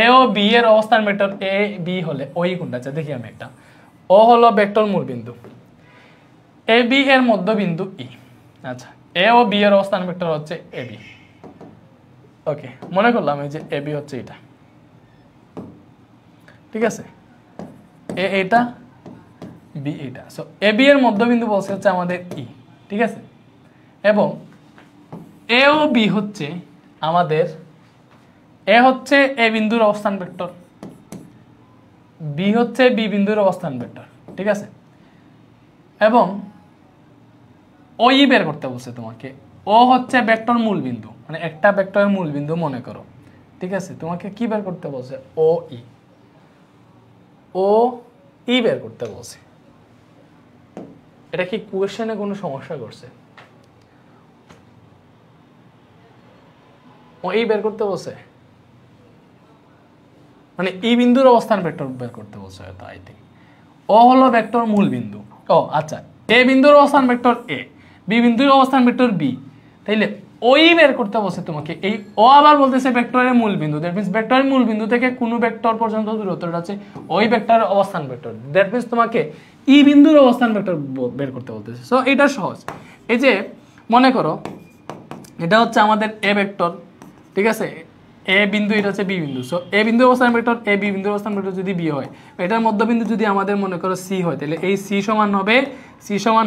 Speaker 1: এ ও বি এর অবস্থান ভেক্টর এ বি হলে ওই কোনটা আছে দেখি আমি একটা, ও হলো ভেক্টর মূলবিন্দু, এ বি এর মধ্যবিন্দু ই, আচ্ছা এ ও বি এর অবস্থান ভেক্টর হচ্ছে এ বি, ওকে মনে করলাম এই যে এ বি হচ্ছে এটা, ঠিক আছে, এ এটা বি এটা, সো এ বি এর মধ্যবিন্দু বলছে হচ্ছে আমাদের ই, ঠিক আছে, এবং এ ও বি হচ্ছে আমাদের, এ হচ্ছে এ বিন্দুর অবস্থান ভেক্টর, বি হচ্ছে বি বিন্দুর অবস্থান ভেক্টর, ঠিক আছে, এবং ওই বের করতে বলছে তোমাকে, ও হচ্ছে ভেক্টর মূল বিন্দু, মানে একটা ভেক্টরের মূল বিন্দু মনে করো, ঠিক আছে, তোমাকে কি বের করতে বলছে, ও ই বের করতে বলছে, এটা কি কোয়েশ্চেনে কোনো সমস্যা করছে? ও এই বের করতে বলছে, মানে এই বিন্দুর অবস্থান ভেক্টর বের করতে বলছে হয়তো, আই থিঙ্ক। ও হলো ভেক্টর মূল বিন্দু। ও আচ্ছা, এ বিন্দুর অবস্থান ভেক্টর এ, বি বিন্দুর অবস্থান ভেক্টর বি, তাইলে ওই বের করতে বলছে তোমাকে। এই ও আবার বলতেছে ভেক্টরের মূল বিন্দু, দ্যাট মিন্স ভেক্টরের মূল বিন্দু থেকে কোনো ভেক্টর পর্যন্ত দূরত্বটা হচ্ছে ওই ভেক্টরের অবস্থান ভেক্টর, দ্যাট মিন্স তোমাকে ই বিন্দুর অবস্থান ভেক্টর বের করতে বলতেছে। সো এটা সহজ। এই যে মনে করো এটা হচ্ছে আমাদের এ ভেক্টর, ঠিক আছে, এ বিন্দু, এটা হচ্ছে বি বিন্দু। সো এ বিন্দুর অবস্থান ভেক্টর এ, বি বিন্দুর অবস্থান ভেক্টর যদি বি হয়, এটার মধ্যবিন্দু যদি আমাদের মনে করো সি হয়, তাহলে এই সি সমান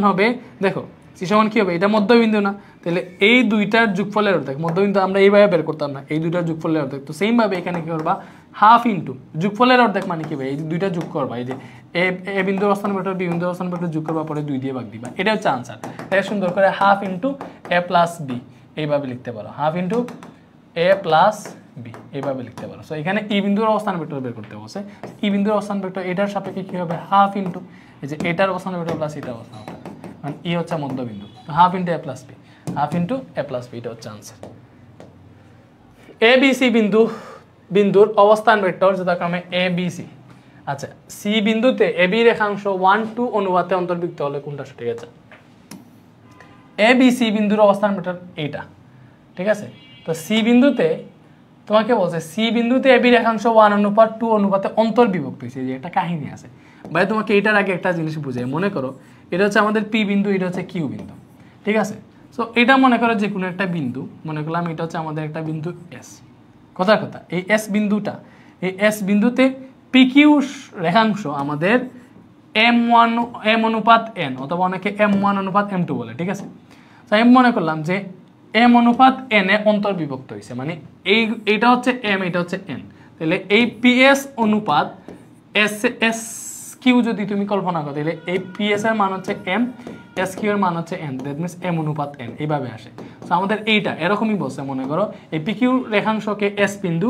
Speaker 1: হবে দেখো সি সমান কি হবে, এটা মধ্যবিন্দু না, তাহলে এই দুইটার যোগফলের অর্ধেক। মধ্যবিন্দু আমরা এইভাবে বের করতাম না, এই দুইটার যোগফলের অর্ধেক। তো সেম ভাবে এখানে কি করবা, হাফ ইন্টু যোগফলের অর্ধেক মানে কি ভাই, এই দুইটা যোগ করবা, এই যে এ বিন্দুর অবস্থান ভেক্টর বি বিন্দুর অবস্থান ভেক্টর যোগ করবা, পরে 2 দিয়ে ভাগ দিবা। এটা হচ্ছে আনসার। এটা সুন্দর করে হাফ ইন্টু এ প্লাস বি এইভাবে লিখতে পারো, হাফ ইন্টু এ প্লাস বি এইভাবে লিখতে পারো। সো এখানে ই বিন্দুর অবস্থান ভেক্টর বের করতে বলছে। ই বিন্দুর অবস্থান ভেক্টর এটার সাপেক্ষে কি হবে, হাফ ইন্টু এই যে এটার অবস্থান ভেক্টর প্লাস এটার অবস্থান ভেক্টর, মানে ই হচ্ছে মধ্যবিন্দু, হাফ ইন্টু এ প্লাস বি, হাফ ইন্টু এ প্লাস বি, এটা হচ্ছে আনসার। এ বি সি বিন্দুর অবস্থান ভেক্টর যথাক্রমে এ বি সি। আচ্ছা, সি বিন্দুতে এ বি রেখাংশ 1 2 অনুপাতে অন্তর্ভুক্ত হলে কোনটা সঠিক আছে? এ বি সি বিন্দুর অবস্থান ভেক্টর এইটা, ঠিক আছে। তো সি বিন্দুতে তোমাকে বলছে, সি বিন্দুতে এ বি রেখাংশ 1 অনুপাত 2 অনুপাতে অন্তর্বিভক্ত হয়েছে, যে একটা কাহিনী আছে ভাই। তোমাকে এটার আগে একটা জিনিস বুঝাই, মনে করো এটা হচ্ছে আমাদের পি বিন্দু, এটা হচ্ছে কিউ বিন্দু, ঠিক আছে। সো এটা মনে করো যে কোনো একটা বিন্দু, মনে করলাম এটা হচ্ছে আমাদের একটা বিন্দু এস। কথা এই এস বিন্দুটা, এই এস বিন্দুতে পি কিউ রেখাংশ আমাদের এম অনুপাত এন, অথবা অনেকে M1 অনুপাত M2 বলে, ঠিক আছে। তো আমি মনে করলাম যে এম অনুপাত এন এ অন্তর্বিভক্ত হয়েছে, মানে এইটা হচ্ছে এম, এটা হচ্ছে এন, তাহলে এই পিএস অনুপাত এস কিউ যদি তুমি কল্পনা করো, তাহলে এই পিএস এর মান হচ্ছে এম, এস কিউ এর মান হচ্ছে এন, দ্যাট মিনস এম অনুপাত এন, এইভাবে আসে। তো আমাদের এইটা এরকমই বলছে, মনে করো এই পি কিউ রেখাংশকে এস বিন্দু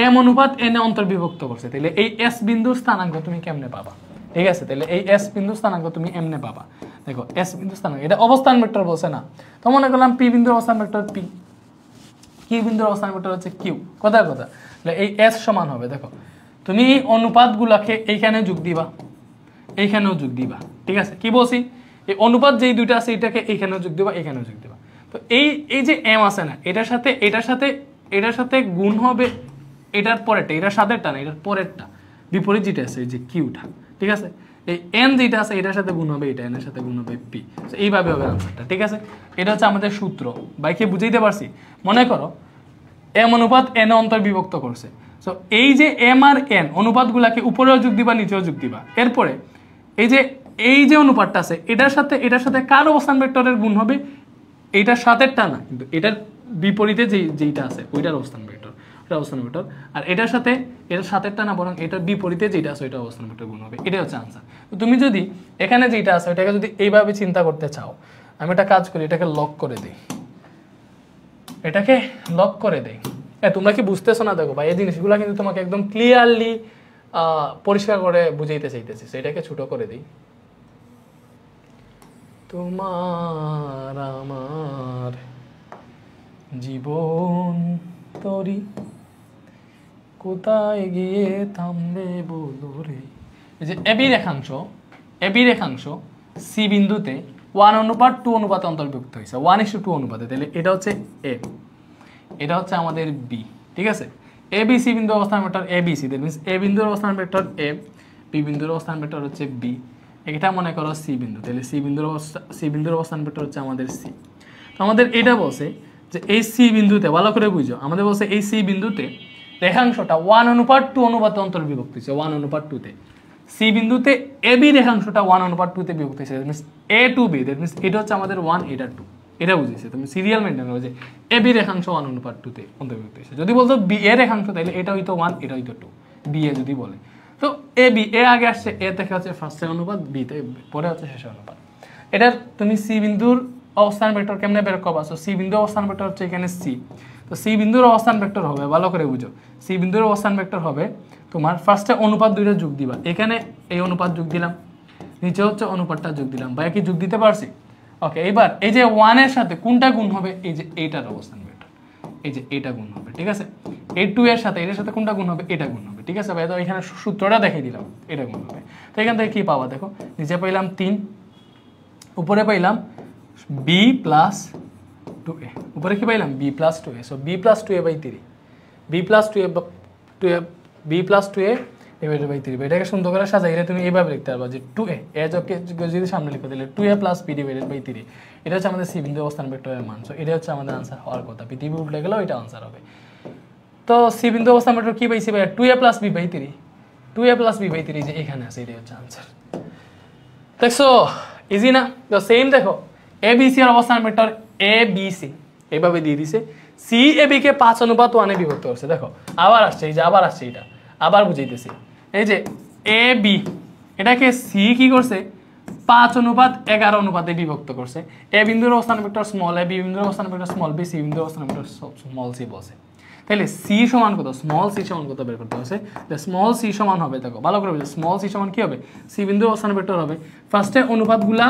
Speaker 1: এম অনুপাত এন এ অন্তর্বিভক্ত করছে, তাহলে এই এস বিন্দুর স্থানাঙ্ক তুমি কেমনে পাবা, ঠিক আছে। তাহলে এই এস বিন্দুর স্থানাঙ্ক তুমি এমনে পাবা, দেখো এস বিন্দুর স্থানাঙ্ক, এটা অবস্থান ভেক্টর বলছে না। তো মনে করলাম পি বিন্দুর অবস্থান ভেক্টর পি, কিউ বিন্দুর অবস্থান ভেক্টর হচ্ছে কিউ, কথা। তাহলে এই এস সমান হবে, দেখো তুমি এই অনুপাতগুলোকে এইখানে যোগ দিবা, এইখানেও যোগ দিবা, ঠিক আছে। কি বলছি, এই অনুপাত যেই দুইটা আছে এটাকে এইখানেও যোগ দিবা, এইখানেও যোগ দিবা। তো এই যে এম আছে না, এটার সাথে গুণ হবে এটার পরেরটা, এটার সাথেরটা না, এটার পরেরটা, বিপরীত যেটা আছে এই যে কিউটা, ঠিক আছে। এই এন যেটা আছে এটার সাথে গুণ হবে এটা, এন এর সাথে গুণ হবে পি, এইভাবে হবে আনসারটা, ঠিক আছে। এটা হচ্ছে আমাদের সূত্র, বাইকে বুঝাইতে পারছি। মনে করো এম অনুপাত এন অন্তর্বিভক্ত করছে, সো এই যে এম আর এন অনুপাতগুলাকে উপরেও যোগ দিবা, নিচেও যোগ দিবা। এরপরে এই যে অনুপাতটা আছে এটার সাথে কার অবস্থান ভেক্টরের গুণ হবে, এইটার সাথেরটা না, কিন্তু এটার বিপরীতে যেইটা আছে ওইটার অবস্থান ভেক্টর, অবস্থান ভেক্টর। আর এটার সাথেরটা না, বরং এটার বিপরীতে যেটা আছে ওইটা অবস্থান ভেক্টর গুণ হবে, এটাই হচ্ছে আনসার। তো তুমি যদি এখানে যেটা আছে ওইটাকে যদি এইভাবে চিন্তা করতে চাও, আমি একটা কাজ করি, এটাকে লক করে দিই, তোমরা কি বুঝতেছো না? দেখো ভাই, এই জিনিসগুলো কিন্তু তোমাকে একদম ক্লিয়ারলি পরিষ্কার করে বুঝাইতে চাইতেছি, সেটাকে ছোট করে দিই। তোমার আমার জীবন তরি কোথায় গিয়ে থামবে বলো রে। এই যে এবি রেখাংশ সি বিন্দুতে 1 অনুপাত 2 অনুপাতে অন্তর্ভুক্ত হয়েছে, 1:2 অনুপাতে, তাহলে এটা হচ্ছে এ, এটা হচ্ছে আমাদের বি, ঠিক আছে। এ বি সি বিন্দু অবস্থান vector A B C, that means A বিন্দুর অবস্থান ভেক্টর এ, বি বিন্দুর অবস্থান ভেক্টর হচ্ছে বি, এটা মনে করো সি বিন্দু, তাহলে সি বিন্দুর অবস্থান ভেক্টর হচ্ছে আমাদের সি। তো আমাদের এটা বলছে যে এই সি বিন্দুতে, ভালো করে বুঝো, আমাদের বলছে এই সি বিন্দুতে রেখাংশটা 1 অনুপাত 2 অনুপাতে অন্তর্বিভক্ত হয়েছে, 1 অনুপাত 2 তে। সি বিন্দুতে এ বি রেখাংশটা 1 অনুপাত 2 তে বিভক্ত হয়েছে, that means A to B, that means এটা হচ্ছে আমাদের 1, এটা 2, এটা বুঝেছে তুমি সিরিয়াল মেনটেন করো যে এ বি রেখাংশ 1 অনুপাত 2 তে অন্তর্ভুক্ত হয়েছে। যদি বলতো বি এ রেখাংশ, তাহলে এটা হইতো 1, এটা হইতো 2, বি এ যদি বলে। তো এ বি, এ আগে আসছে, এ থেকে হচ্ছে ফার্স্টের অনুপাত, বি তে পরে হচ্ছে শেষের অনুপাত। এটার তুমি সি বিন্দুর অবস্থান ভেক্টর কেমনে বের করবা? সো সি বিন্দুর অবস্থান ভেক্টর হচ্ছে এখানে সি, তো সি বিন্দুর অবস্থান ভেক্টর হবে, ভালো করে বুঝো, সি বিন্দুর অবস্থান ভেক্টর হবে তোমার ফার্স্টে অনুপাত দুইটা যোগ দিবা, এখানে এই অনুপাত যোগ দিলাম, নিচে হচ্ছে অনুপাতটা যোগ দিলাম, ভাইয়া কি যোগ দিতে পারছি? ওকে, এবার এই যে 1 এর সাথে কোনটা গুণ হবে? এই যে এইটার অবস্থান ভেক্টর, এই যে এটা গুণ হবে, ঠিক আছে? এই 2 এর সাথে এটার সাথে কোনটা গুণ হবে? এটা গুণ হবে, ঠিক আছে ভাইয়া? তো এখানে সূত্রটা দেখিয়ে দিলাম, এটা গুণ হবে। তো এখান থেকে কি পাবা দেখো, নিচে পাইলাম 3, উপরে পাইলাম b প্লাস 2a, উপরে কি পাইলাম? b plus 2a, so b plus 2a by 3, b plus 2a divided by 3। এটাকে সুন্দর করে সাজাইলে তুমি এইভাবে লিখতে পারবা যে 2a যদি সামনে লিখে দিলে 2a plus b divided by 3, এটা হচ্ছে আমাদের সি বিন্দু অবস্থান ভেক্টরের মান। সো এটা হচ্ছে আমাদের আনসার হওয়ার কথা, পৃথিবী উল্টে গেলেও এটা আনসার হবে। তো সি বিন্দু অবস্থান ভেক্টর কি পাইছি ভাই? 2a plus b by 3, 2a plus b by 3 যে এখানে আছে, এটাই হচ্ছে আনসার। দেখছো ইজি না? তো সেম দেখো এ বি সি এর অবস্থান ভেক্টর এ বি সি এইভাবে দিয়ে দিছে, সি এ বি কে 5:1 এ বিভক্ত করছে। দেখো আবার আসছে, এই যে আবার আসছে, এটা আবার বুঝাইতেছি। এই যে এ বি এটাকে সি কি করছে? 5:11 অনুপাতে বিভক্ত করছে। এ বিন্দুর অবস্থান ভেক্টর স্মল এ, বি বিন্দুর অবস্থান ভেক্টর স্মল বি, সি বিন্দুর অবস্থান ভেক্টর স্মল সি বসে। তাহলে সি সমান কত? স্মল সি সমান কত বের করতে হবে? স্মল সি সমান হবে, দেখো ভালো করে বুঝো, স্মল সি সমান কি হবে? সি বিন্দুর অবস্থান ভেক্টর হবে, ফার্স্টে অনুপাতগুলা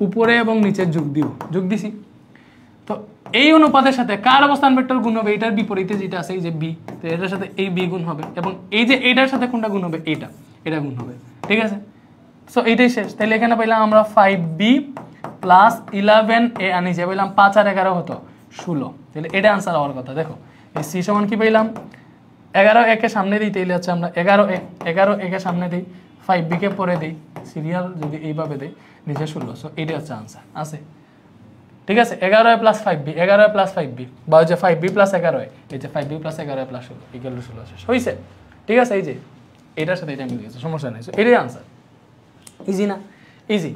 Speaker 1: উপরে এবং নিচে যোগ দিব, যোগ দিছি। তো এই অনুপাতের সাথে কার অবস্থান ভেক্টর গুণ হবে? এটার বিপরীতে যেটা আছে এই যে বি, তো এটার সাথে এই বি গুণ হবে, এবং এই যে এইটার সাথে কোনটা গুণ হবে? এটা গুণ হবে, ঠিক আছে? সো এইটাই শেষ। তাহলে এখানে পাইলাম আমরা 5b প্লাস 11a, আর নিচে পাইলাম 5 আর 11 হতো 16। তাহলে এটা আনসার হওয়ার কথা। দেখো এই সি সমান কি পাইলাম? 11 একে সামনে দিই, তাইলে হচ্ছে আমরা 11 একে সামনে দিই, 5b কে পরে দিই, সিরিয়াল যদি এইভাবে দেই, নিচে 16। সো এইটা হচ্ছে আনসার আছে, ঠিক আছে? 11a plus 5b, 11a plus 5b, বা হচ্ছে 5b প্লাস 11a, এই যে 5b plus 11a plus 16 equal to 16 শেষ হইছে, ঠিক আছে? এই যে এটার সাথে এটা মিলে গেছে, সমস্যা নেই। সো এটাই আনসার। ইজি না? ইজি,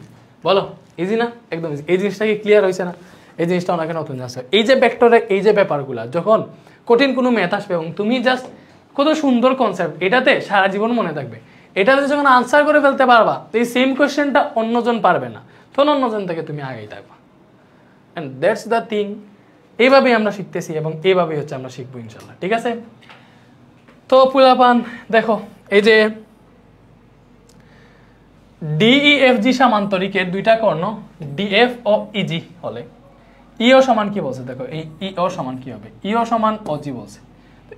Speaker 1: বলো ইজি না? একদম ইজি। এই জিনিসটা কি ক্লিয়ার হয়েছে না? এই জিনিসটা অনেকে নতুন জানছে। এই যে ভেক্টরে এই যে ব্যাপারগুলো, যখন কঠিন কোনো ম্যাথ আসবে এবং তুমি জাস্ট কত সুন্দর কনসেপ্ট, এটাতে সারা জীবন মনে থাকবে। এটাতে যখন আনসার করে ফেলতে পারবা, তো এই সেম কোয়েশ্চেনটা অন্যজন পারবে না, তখন অন্যজন থেকে তুমি আগেই থাকবা। And that's the thing. এইভাবেই আমরা শিখতেছি এবং এইভাবেই হচ্ছে আমরা শিখবো ইনশাল্লাহ, ঠিক আছে? তো পুলাপান দেখো, এই যে ডিইএফজি সামান্তরিকের দুইটা কর্ণ ডিএফ ও ইজি হলে ইও সমান কি বলছে? দেখো এই ইও সমান কি হবে? ইও সমান অজি বলছে।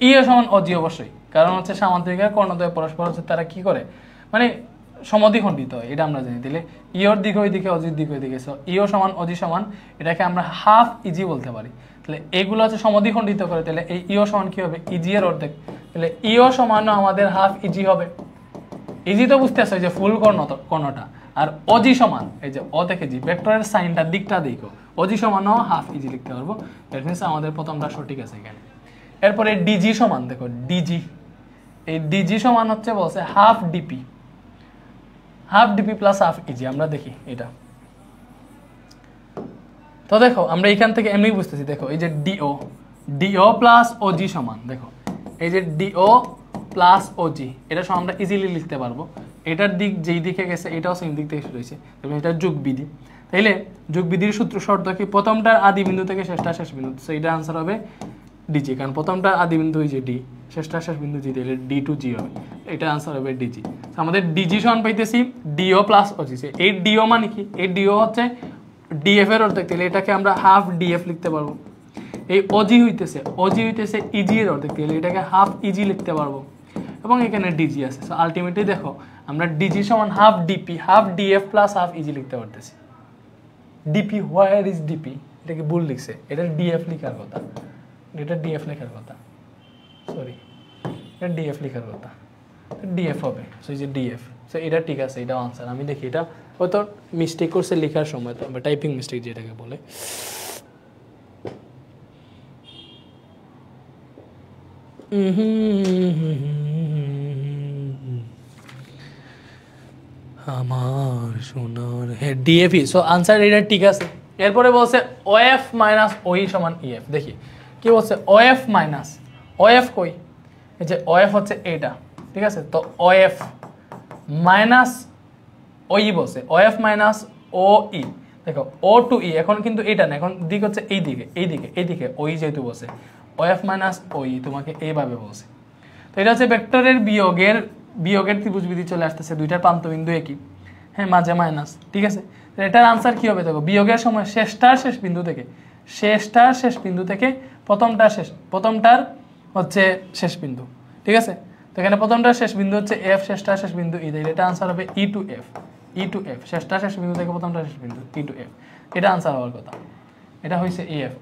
Speaker 1: ইও সমান অজি অবশ্যই, কারণ হচ্ছে সামান্তরিকের কর্ণদ্বয় পরস্পর হচ্ছে তারা কি করে, মানে সমদ্বিখণ্ডিত হয়, এটা আমরা জানি। দিলে ইওর দিকে ওইদিকে, অজির দিকে ওইদিকে, সো ইও সমান অজি সমান, এটাকে আমরা হাফ ইজি বলতে পারি। তাহলে এগুলো হচ্ছে সমদ্বিখণ্ডিত করে, তাহলে এই ইও সমান কি হবে? ইজি এর অর্ধেক। তাহলে ইও সমানও আমাদের হাফ ইজি হবে। ইজি তো বুঝতে আসছে যে ফুল কর্ণটা, আর অজি সমান এই যে অ থেকে জি, ভেক্টরের সাইনটার দিকটা দেখো, অজি সমানও হাফ ইজি লিখতে পারবো। দ্যাট মিন্স আমাদের প্রথমটা সঠিক আছে এখানে। এরপরে ডিজি সমান, দেখো ডিজি, এই ডিজি সমান হচ্ছে বলছে half DP, half DP plus half easy. আমরা দেখি এটা, তো দেখো আমরা এখান থেকে এমনি বুঝতেছি। দেখো এই যে ডিও প্লাস ওজি সমান, দেখো এই যে ডিও প্লাস ওজি, এটা সব আমরা ইজিলি লিখতে পারবো। এটার দিক যেই দিকে গেছে এটাও সেম দিক থেকে শুরু হয়েছে, এবং এটা যোগ বিধি। তাইলে যোগ বিধির সূত্র শর্ত কি? প্রথমটার আদি বিন্দু থেকে শেষটা শেষ বিন্দু, সো এটা আনসার হবে ডিজি, কারণ প্রথমটার আদি বিন্দু হয়েছে ডি, শেষটা শেষ বিন্দু জি, তাহলে ডি টু জি হবে, এটা আনসার হবে ডিজি। আমাদের ডিজি সমান পাইতেছি ডিও প্লাস ওজি। এই ডিও মানে কি? এই ডিও হচ্ছে ডিএফ এর অর্ধেক, তাহলে এটাকে আমরা হাফ ডিএফ লিখতে পারবো। এই অজি হইতেছে ইজি এর অর্ধেক, তাহলে এটাকে হাফ ইজি লিখতে পারবো, এবং এখানে ডিজি আছে। সো আলটিমেটলি দেখো আমরা ডিজি সমান half DP, half DF plus half easy লিখতে পারতেছি। DP, where is DP? এটাকে ভুল লিখছে, এটা ডিএফ লেখার কথা, এটা ডিএফ লেখার কথা, সরি এটা ডিএফ লেখার কথা, ডিএফ হবে। সো এই যে ডিএফ, সো এটা ঠিক আছে, এটা আনসার। আমি দেখি এটা হয়তো মিস্টেক করছে লেখার সময়, তো টাইপিং মিস্টেক যেটাকে বলে। আমার সোনার হ্যাঁ ডিএফই, সো আনসার এটা ঠিক আছে। এরপরে বলছে ওএফ মাইনাস ওই সমান ইএফ। দেখি কি বলছে, ওএফ মাইনাস ওএফ কই? এই যে ওএফ হচ্ছে এটা, ঠিক আছে? তো ওএফ মাইনাস ওই বলছে, ওএফ মাইনাস ও ই। দেখো ও টু ই, এখন কিন্তু এটা না, এখন দিক হচ্ছে এই দিকে, এইদিকে ওই যেহেতু বলছে ওএফ মাইনাস ওই, তোমাকে এইভাবে বলছে। তো এটা হচ্ছে ভেক্টরের বিয়োগের ত্রিভুজবিধি চলে আসতেছে, দুইটার প্রান্তবিন্দু একই, হ্যাঁ মাঝে মাইনাস, ঠিক আছে। এটার আনসার কি হবে দেখো, বিয়োগের সময় শেষটার শেষ বিন্দু থেকে প্রথমটার হচ্ছে শেষ বিন্দু, ঠিক আছে। তো এখানে প্রথমটার শেষ বিন্দু হচ্ছে এফ, শেষটার শেষ বিন্দু ই, এটা আনসার হবে ই টু এফ, শেষটার শেষ বিন্দু থেকে প্রথমটার শেষ বিন্দু ই টু এফ, এটা আনসার হওয়ার কথা। এটা হয়েছে ইএফ,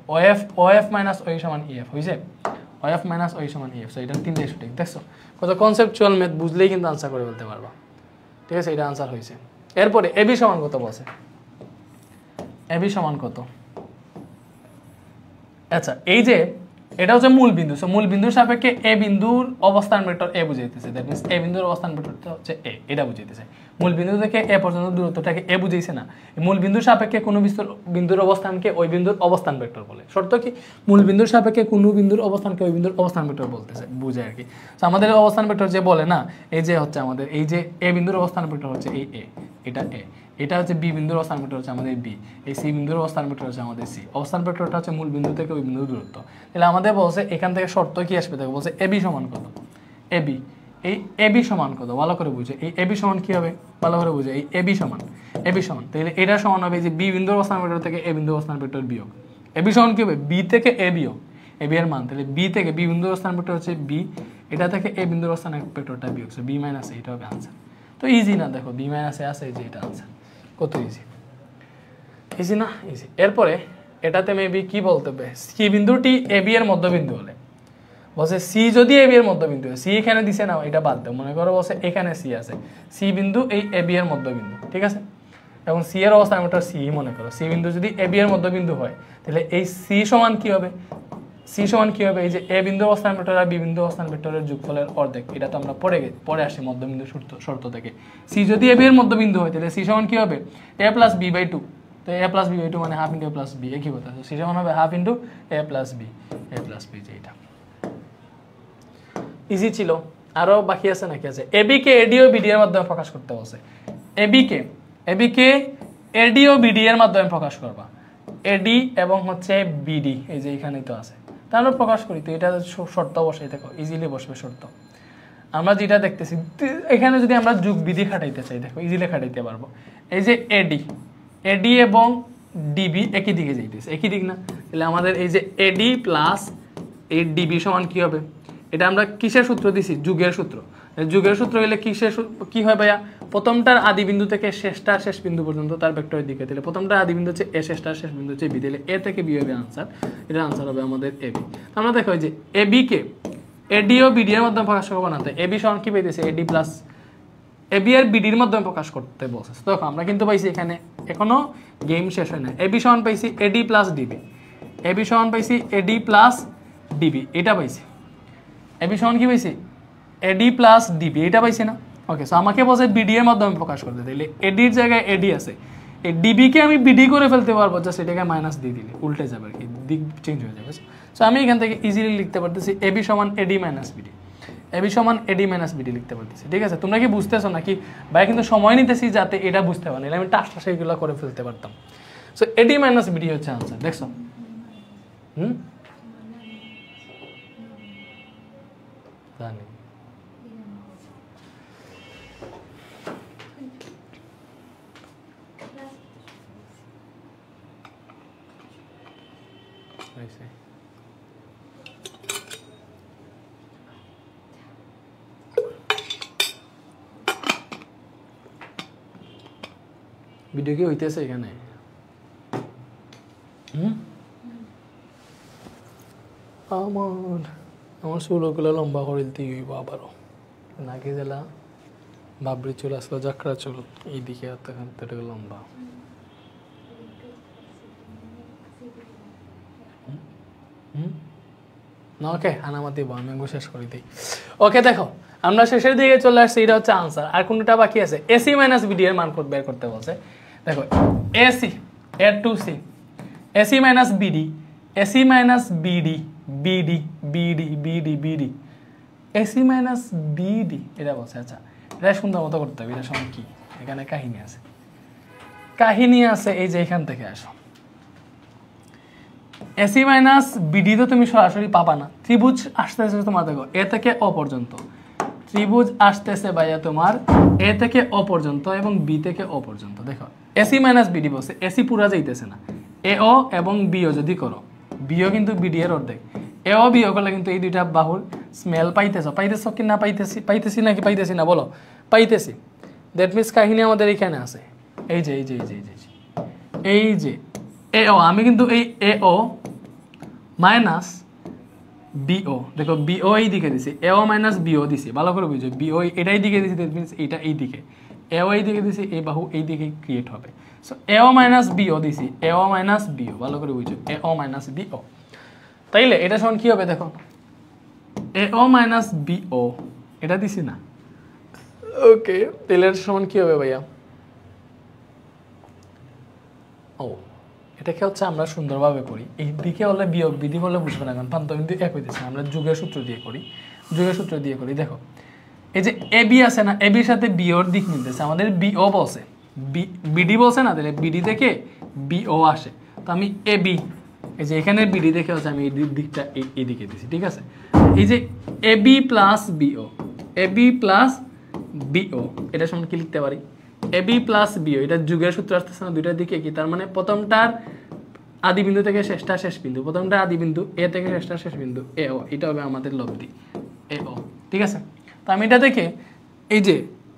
Speaker 1: ওএফ মাইনাস ওই সমান ইএফ হয়েছে, ওএফ মাইনাস ওই সমান ইএফ। সো এটা তিনটাই সঠিক। দেখছো কত কনসেপচুয়াল ম্যাথ, বুঝলেই কিন্তু আনসার করে বলতে পারবা, ঠিক আছে। এটা আনসার হয়েছে। এরপরে এবি সমান কত বলছে, এবি সমান কত? আচ্ছা এই যে এটা হচ্ছে মূল বিন্দু, সো মূল বিন্দুর সাপেক্ষে এ বিন্দুর অবস্থান vector A বুঝাইতেছে, that means A বিন্দুর অবস্থান ভেক্টরটা হচ্ছে এ, এটা বুঝাইতেছে। মূল বিন্দু থেকে এ পর্যন্ত দূরত্বটাকে এ বুঝাইছে না, মূল বিন্দুর সাপেক্ষে কোনো বিন্দুর অবস্থানকে ওই বিন্দুর অবস্থান ভেক্টর বলে। শর্ত কি, মূল বিন্দুর সাপেক্ষে কোনো বিন্দুর অবস্থানকে ওই বিন্দুর অবস্থান ভেক্টর বলতেছে, বুঝে আর কি। তো আমাদের অবস্থান ভেক্টর যে বলে না, এই যে হচ্ছে আমাদের এই যে এ বিন্দুর অবস্থান ভেক্টর হচ্ছে এই এ, এটা এ, এটা হচ্ছে বি বিন্দুর অবস্থান ভেক্টর হচ্ছে আমাদের বি, এই সি বিন্দুর অবস্থান ভেক্টর হচ্ছে আমাদের সি। অবস্থান ভেক্টরটা হচ্ছে মূল বিন্দু থেকে ওই বিন্দুর দূরত্ব। তাহলে আমাদের বলছে এখান থেকে শর্ত কি আসবে দেখো, বলছে এবি সমান কত, এবি, এই এবি সমান কত ভালো করে বুঝে, এই এবি সমান কি হবে ভালো করে বুঝে, এই এবি সমান তাহলে এটা সমান হবে যে বি বিন্দুর অবস্থান ভেক্টর থেকে এ বিন্দুর অবস্থান ভেক্টর বিয়োগ, এবি সমান কি হবে বি থেকে এ বিয়োগ এবি এর মান, তাহলে বি থেকে বি বিন্দুর অবস্থান ভেক্টর হচ্ছে বি, এটা থেকে এ বিন্দুর অবস্থান ভেক্টরটা বিয়োগ, বি মাইনাস এটা হবে আনসার। তো ইজি না, দেখো বি মাইনাস এ আছে, যে এটা আনসার, কত ইজি, ইজি না, ইজি। এরপরে এটাতে মেবি কি বলতে হবে, সি বিন্দুটি এ বি এর মধ্যবিন্দু হলে, বলছে সি যদি এ বি এর মধ্যবিন্দু হয়, সি এখানে দিছে না, এটা বাদ দাও, মনে করো বলছে এখানে সি আছে, সি বিন্দু এই এ বি এর মধ্যবিন্দু, ঠিক আছে। এবং সি এর অবস্থান ভেক্টর সি মনে করো, সি বিন্দু যদি এ বি এর মধ্যবিন্দু হয়, তাহলে এই সি সমান কি হবে, সি সমান কি হবে, এই যে এ বিন্দু অবস্থান ভেক্টর আর বি বিন্দু অবস্থান ভেক্টরের যোগফলের অর্ধেক, এটা তো আমরা পরে আসি মধ্যবিন্দু শর্ত থেকে। সি যদি এ বি এর মধ্যবিন্দু হয়, তাহলে সি সমান কি হবে এ প্লাস বি বাই টু, তো এ প্লাস বি বাই টু মানে হাফ ইন্টু এ প্লাস বি, একই কথা। সি সমান হবে হাফ ইন্টু এ প্লাস বি, যে এটা ইজি ছিল। আরো বাকি আছে নাকি, আছে এবি কে এডি ও বিডি এর মাধ্যমে প্রকাশ করতে বলছে, এবি কে এডি ও বিডি এর মাধ্যমে প্রকাশ করবা, এডি এবং হচ্ছে বিডি, এই যে এখানেই তো আছে, তাহলে প্রকাশ করি। তো এটা শর্ত বসাই দেখো, ইজিলি বসবে শর্ত। আমরা যেটা দেখতেছি এখানে যদি আমরা যোগ বিধি খাটাইতে চাই, দেখো ইজিলি খাটাইতে পারবো। এই যে এডি এবং ডিবি একই দিকে যাইতেছে, একই দিক না, তাহলে আমাদের এই যে এডি প্লাস এই ডিবি সমান কি হবে, এটা আমরা কিসের সূত্র দিছি, যুগের সূত্র। যুগের সূত্র হলে কি হয় ভাইয়া, প্রথমটার আদি বিন্দু থেকে শেষটার শেষ বিন্দু পর্যন্ত তার ভেক্টরের দিকে, তাহলে প্রথমটার আদি বিন্দু হচ্ছে এ, শেষটার শেষ বিন্দু হচ্ছে বি, তাহলে এ থেকে বি হবে আনসার, এটা আনসার হবে আমাদের এবি। আমরা দেখো যে এবি কে এডি ও বিডি এর মাধ্যমে প্রকাশ করবো না, তো এবি সমান কি পাইতেছে, এডি প্লাস এবি আর বিডির মাধ্যমে প্রকাশ করতে বলছে। তো দেখো আমরা কিন্তু পাইছি এখানে এখনো গেম শেষ হয় না, এবি সমান পাইছি এডি প্লাস ডিবি, এবি সমান পাইছি এডি প্লাস ডিবি, এটা পাইছি। এবি সমান কি পাইছি এডি প্লাস ডিবি, এটা পাইছি না। ওকে, সো আমাকে বলছে বিডি এর মাধ্যমে প্রকাশ করতে, তাহলে এডির জায়গায় এডি আছে, এই ডিবি কে আমি বিডি করে ফেলতে পারবো, জাস্ট এটাকে মাইনাস দিয়ে দিলে উল্টে যাবে আর কি, দিক চেঞ্জ হয়ে যাবে। সো আমি এখান থেকে ইজিলি লিখতে পারতেছি এবি সমান এডি মাইনাস বিডি, এবি সমান এডি মাইনাস বিডি লিখতে পারতেছি, ঠিক আছে। তোমরা কি বুঝতেছো নাকি ভাই, কিন্তু সময় নিতেছি যাতে এটা বুঝতে পারি, আমি টাস্কটা সেইগুলো করে ফেলতে পারতাম। সো এডি মাইনাস বিডি হচ্ছে আনসার, দেখছো। জানি ভিডিও কি হইতেছে এখানে, আমার চুলগুলো লম্বা করে দিতে হইব আবারও, নাকি জেলা বাবরি চুল আসলো, জাকড়া চুল এইদিকে এতটুকু লম্বা। না ওকে আনামাতি আমি শেষ করে দিই। ওকে দেখো আমরা শেষের দিকে চলে আসছি, এটা হচ্ছে আনসার। আর কোনটা বাকি আছে, এসি মাইনাস বিডি এর মান বের করতে বলছে। দেখো এসি এর to C, AC minus BD, AC minus BD, BD BD BD BD, AC minus BD, এটা বলছে। আচ্ছা এটা সুন্দর মতো করতে হবে, এটা সময় কি এখানে কাহিনী আছে, এই যে এখান থেকে আসো, এসি মাইনাস বিডি তো তুমি সরাসরি পাবা না, ত্রিভুজ আসতে আসতে তোমার দেখো এ থেকে অ পর্যন্ত, ত্রিভুজ আসতেছে ভাইয়া তোমার এ থেকে ও পর্যন্ত এবং বি থেকে ও পর্যন্ত। দেখো এসি মাইনাস বিডি বলছে, এসি পুরা যাইতেছে না, এ ও এবং বিও যদি করো, বিও কিন্তু বিডি এর অর্ধেক, এ ও বিও করলে কিন্তু এই দুইটা বাহুর স্মেল পাইতেছ কি না পাইতেছি নাকি পাইতেছি না বলো? পাইতেছি। দ্যাট মিনস কাহিনী আমাদের এখানে আছে, এই যে এই যে এই যে এই যে এই যে এ ও, আমি কিন্তু এই এ ও মাইনাস বিও, দেখো বিও এই দিকে দিছি, এও মাইনাস বিও দিছি, ভালো করে বুঝো, বিও এটাই দিকে দিছি, দ্যাট মিনস এটা এই দিকে, এও এই দিকে দিছি, এই বাহু এই দিকে ক্রিয়েট হবে। সো এও মাইনাস বিও দিছি, এও মাইনাস বিও, ভালো করে বুঝো, এও মাইনাস বিও। তাইলে এটা সমান কি হবে দেখো, এও মাইনাস বিও, এটা দিছি না? ওকে, তাহলে এটা সমান কি হবে ভাইয়া? ও এটাকে হচ্ছে আমরা সুন্দরভাবে করি, এই দিকে হলে বিয়োগ, বিধি বলে বুঝবে না, কারণ প্রান্ত বিন্দু এক হইতেছে, আমরা যুগের সূত্র দিয়ে করি, যুগের সূত্র দিয়ে করি। দেখো এই যে এ বি আছে না, এ বির সাথে বিওর দিক মিলতেছে, আমাদের বিও বলছে, বিডি বলছে না, তাহলে বিডি থেকে বিও আসে, তো আমি এ বি, এই যে এখানে বিডি দেখে হচ্ছে আমি এই দিকটা এই দিকে দিছি, ঠিক আছে? এই যে এ বি প্লাস বিও, এ বি প্লাস বিও, এটা সমান কি লিখতে পারি? এ বি প্লাস বিও, এটা যুগের সূত্র আসতেছে না দুইটার দিকে কি, তার মানে প্রথমটার আদি বিন্দু থেকে শেষটা শেষ বিন্দু, প্রথমটা আদি বিন্দু এ থেকে শেষটা শেষ বিন্দু এ ও, এটা হবে আমাদের লব্ধি এ ও, ঠিক আছে? তো আমি এটা থেকে এই যে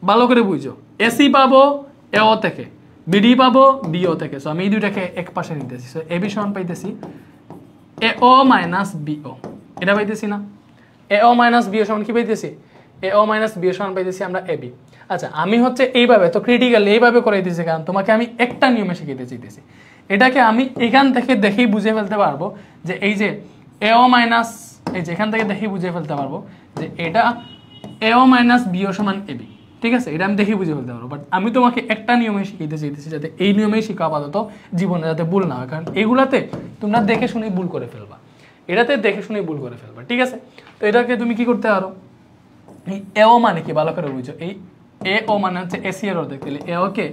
Speaker 1: ভালো করে বুঝো, এসি পাবো এ ও থেকে, বিডি পাবো বিও থেকে, সো আমি এই দুইটাকে এক পাশে নিতেছি, সো এ বি সমান পাইতেছি এ ও মাইনাস বিও, এটা পাইতেছি না? এ ও মাইনাস বিও সমান কি পাইতেছি? এ ও মাইনাস বিও সমান পাইতেছি আমরা এ বি। আচ্ছা আমি হচ্ছে এইভাবে, তো ক্রিটিক্যালি এইভাবে করে দিতেছি, কারণ তোমাকে আমি একটা নিয়মে শিখাইতে চাইতেছি। এটাকে আমি এখান থেকে দেখেই বুঝে ফেলতে পারবো যে এই যে এ ও মাইনাস, এই যে এখান থেকে দেখেই বুঝে ফেলতে পারবো যে এটা এ ও মাইনাস বিও সমান এ বি, ঠিক আছে? এটা আমি দেখেই বুঝে ফেলতে পারবো, বাট আমি তোমাকে একটা নিয়মে শিখাইতে চাইতেছি, যাতে এই নিয়মেই শিখা আপাতত জীবনে যাতে ভুল না হয়, কারণ এগুলাতে তোমরা দেখে শুনেই ভুল করে ফেলবা, এটাতে দেখে শুনেই ভুল করে ফেলবা, ঠিক আছে? তো এটাকে তুমি কি করতে পারো, এই এ ও মানে কি ভালো করে বুঝো, এই এ ও মানে হচ্ছে এসি এর অর্ধেক, তাহলে এ ওকে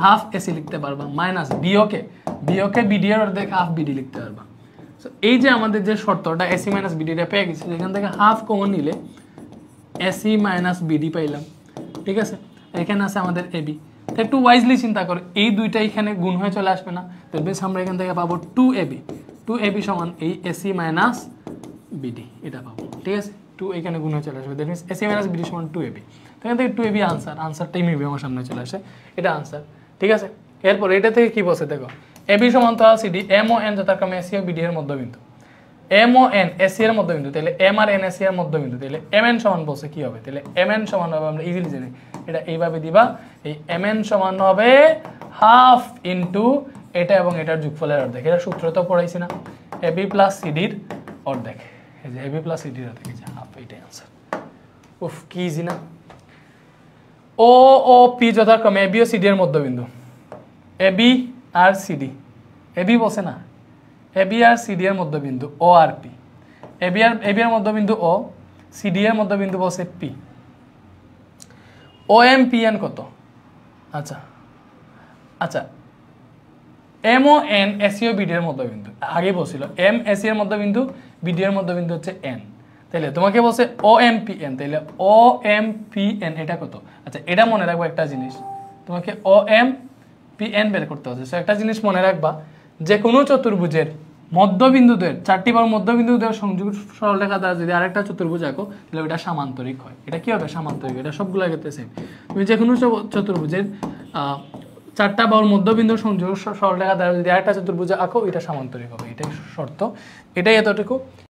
Speaker 1: হাফ এসি লিখতে পারবা, মাইনাস বিওকে বিডি এর অর্ধেক হাফ বিডি লিখতে পারবা। সো এই যে আমাদের যে শর্তটা এসি মাইনাস বিডিটা পেয়ে গেছি, এখান থেকে হাফ কমন নিলে এসি মাইনাস বিডি পাইলাম, ঠিক আছে? এখানে আছে আমাদের এবি, তো একটু ওয়াইজলি চিন্তা করো, এই দুইটা এখানে গুণ হয়ে চলে আসবে না, তো বেশ আমরা এখান থেকে পাবো টু এবি সমান এই এসি মাইনাস বিডি, এটা পাবো, ঠিক আছে? টু এখানে গুণ হয়ে চলে আসবে, that means AC minus BD সমান টু এবি, তো এখান থেকে টু এবি আনসারটাই মিলবে আমার সামনে চলে আসে, এটা আনসার, ঠিক আছে? এরপর এটা থেকে কি বসে দেখো, এবি সমান্তরাল সিডি, এম ও এন যথাক্রমে এসি ও বিডি এর মধ্যবিন্দু, এম ও এন এসি এর মধ্যবিন্দু, তাহলে এম আর এন এসি এর মধ্যবিন্দু, তাহলে এম এন সমান বলছে কি হবে, তাহলে এম এন সমান হবে, আমরা ইজিলি জানি এটা এইভাবে দিবা, এই এম এন সমান হবে হাফ ইনটু এটা এবং এটার যোগফলের অর্ধেক, এটা সূত্র তো পড়াইছি না, এবি প্লাস সিডির অর্ধেক, এই যে এবি প্লাস সিডির অর্ধেক, এই যে হাফ, এইটাই आंसर। উফ কি ইজি না? ও ও পি যথাক্রমে এবি ও সিডি এর মধ্যবিন্দু, এবি আর সিডি, এবি বসে না, এবি আর সিডি এর মধ্যবিন্দু ও আর পি, এবি এর মধ্যবিন্দু ও, সিডি এর মধ্যবিন্দু বসে পি, ও এম পি এন কত? আচ্ছা আচ্ছা, এম ও এন এসি ও বিডি এর মধ্যবিন্দু, আগে বলছিল এম এসি এর মধ্যবিন্দু, বিডি এর মধ্যবিন্দু হচ্ছে এন, তাহলে তোমাকে বলছে ও এম পি এন, তাহলে ও এম পি এন এটা কত? আচ্ছা এটা মনে রাখবো একটা জিনিস, তোমাকে ও এম পি এন বের করতে হচ্ছে, সো একটা জিনিস মনে রাখবা, যে কোনো চতুর্ভুজের মধ্যবিন্দুদের, চারটি বার মধ্যবিন্দুদের সংযোগ সরলরেখা দ্বারা যদি আরেকটা চতুর্ভুজ আঁকো, তাহলে ওটা সামান্তরিক হয়। এটা কি হবে? সামান্তরিক। এটা সবগুলো ক্ষেত্রে সেম, তুমি যে কোনো চতুর্ভুজের চারটা বাহুর মধ্যবিন্দু সংযোগ সরলরেখা দ্বারা যদি আরেকটা চতুর্ভুজ আঁকো, এটা সামান্তরিক হবে, এটাই শর্ত, এটাই এতটুকু।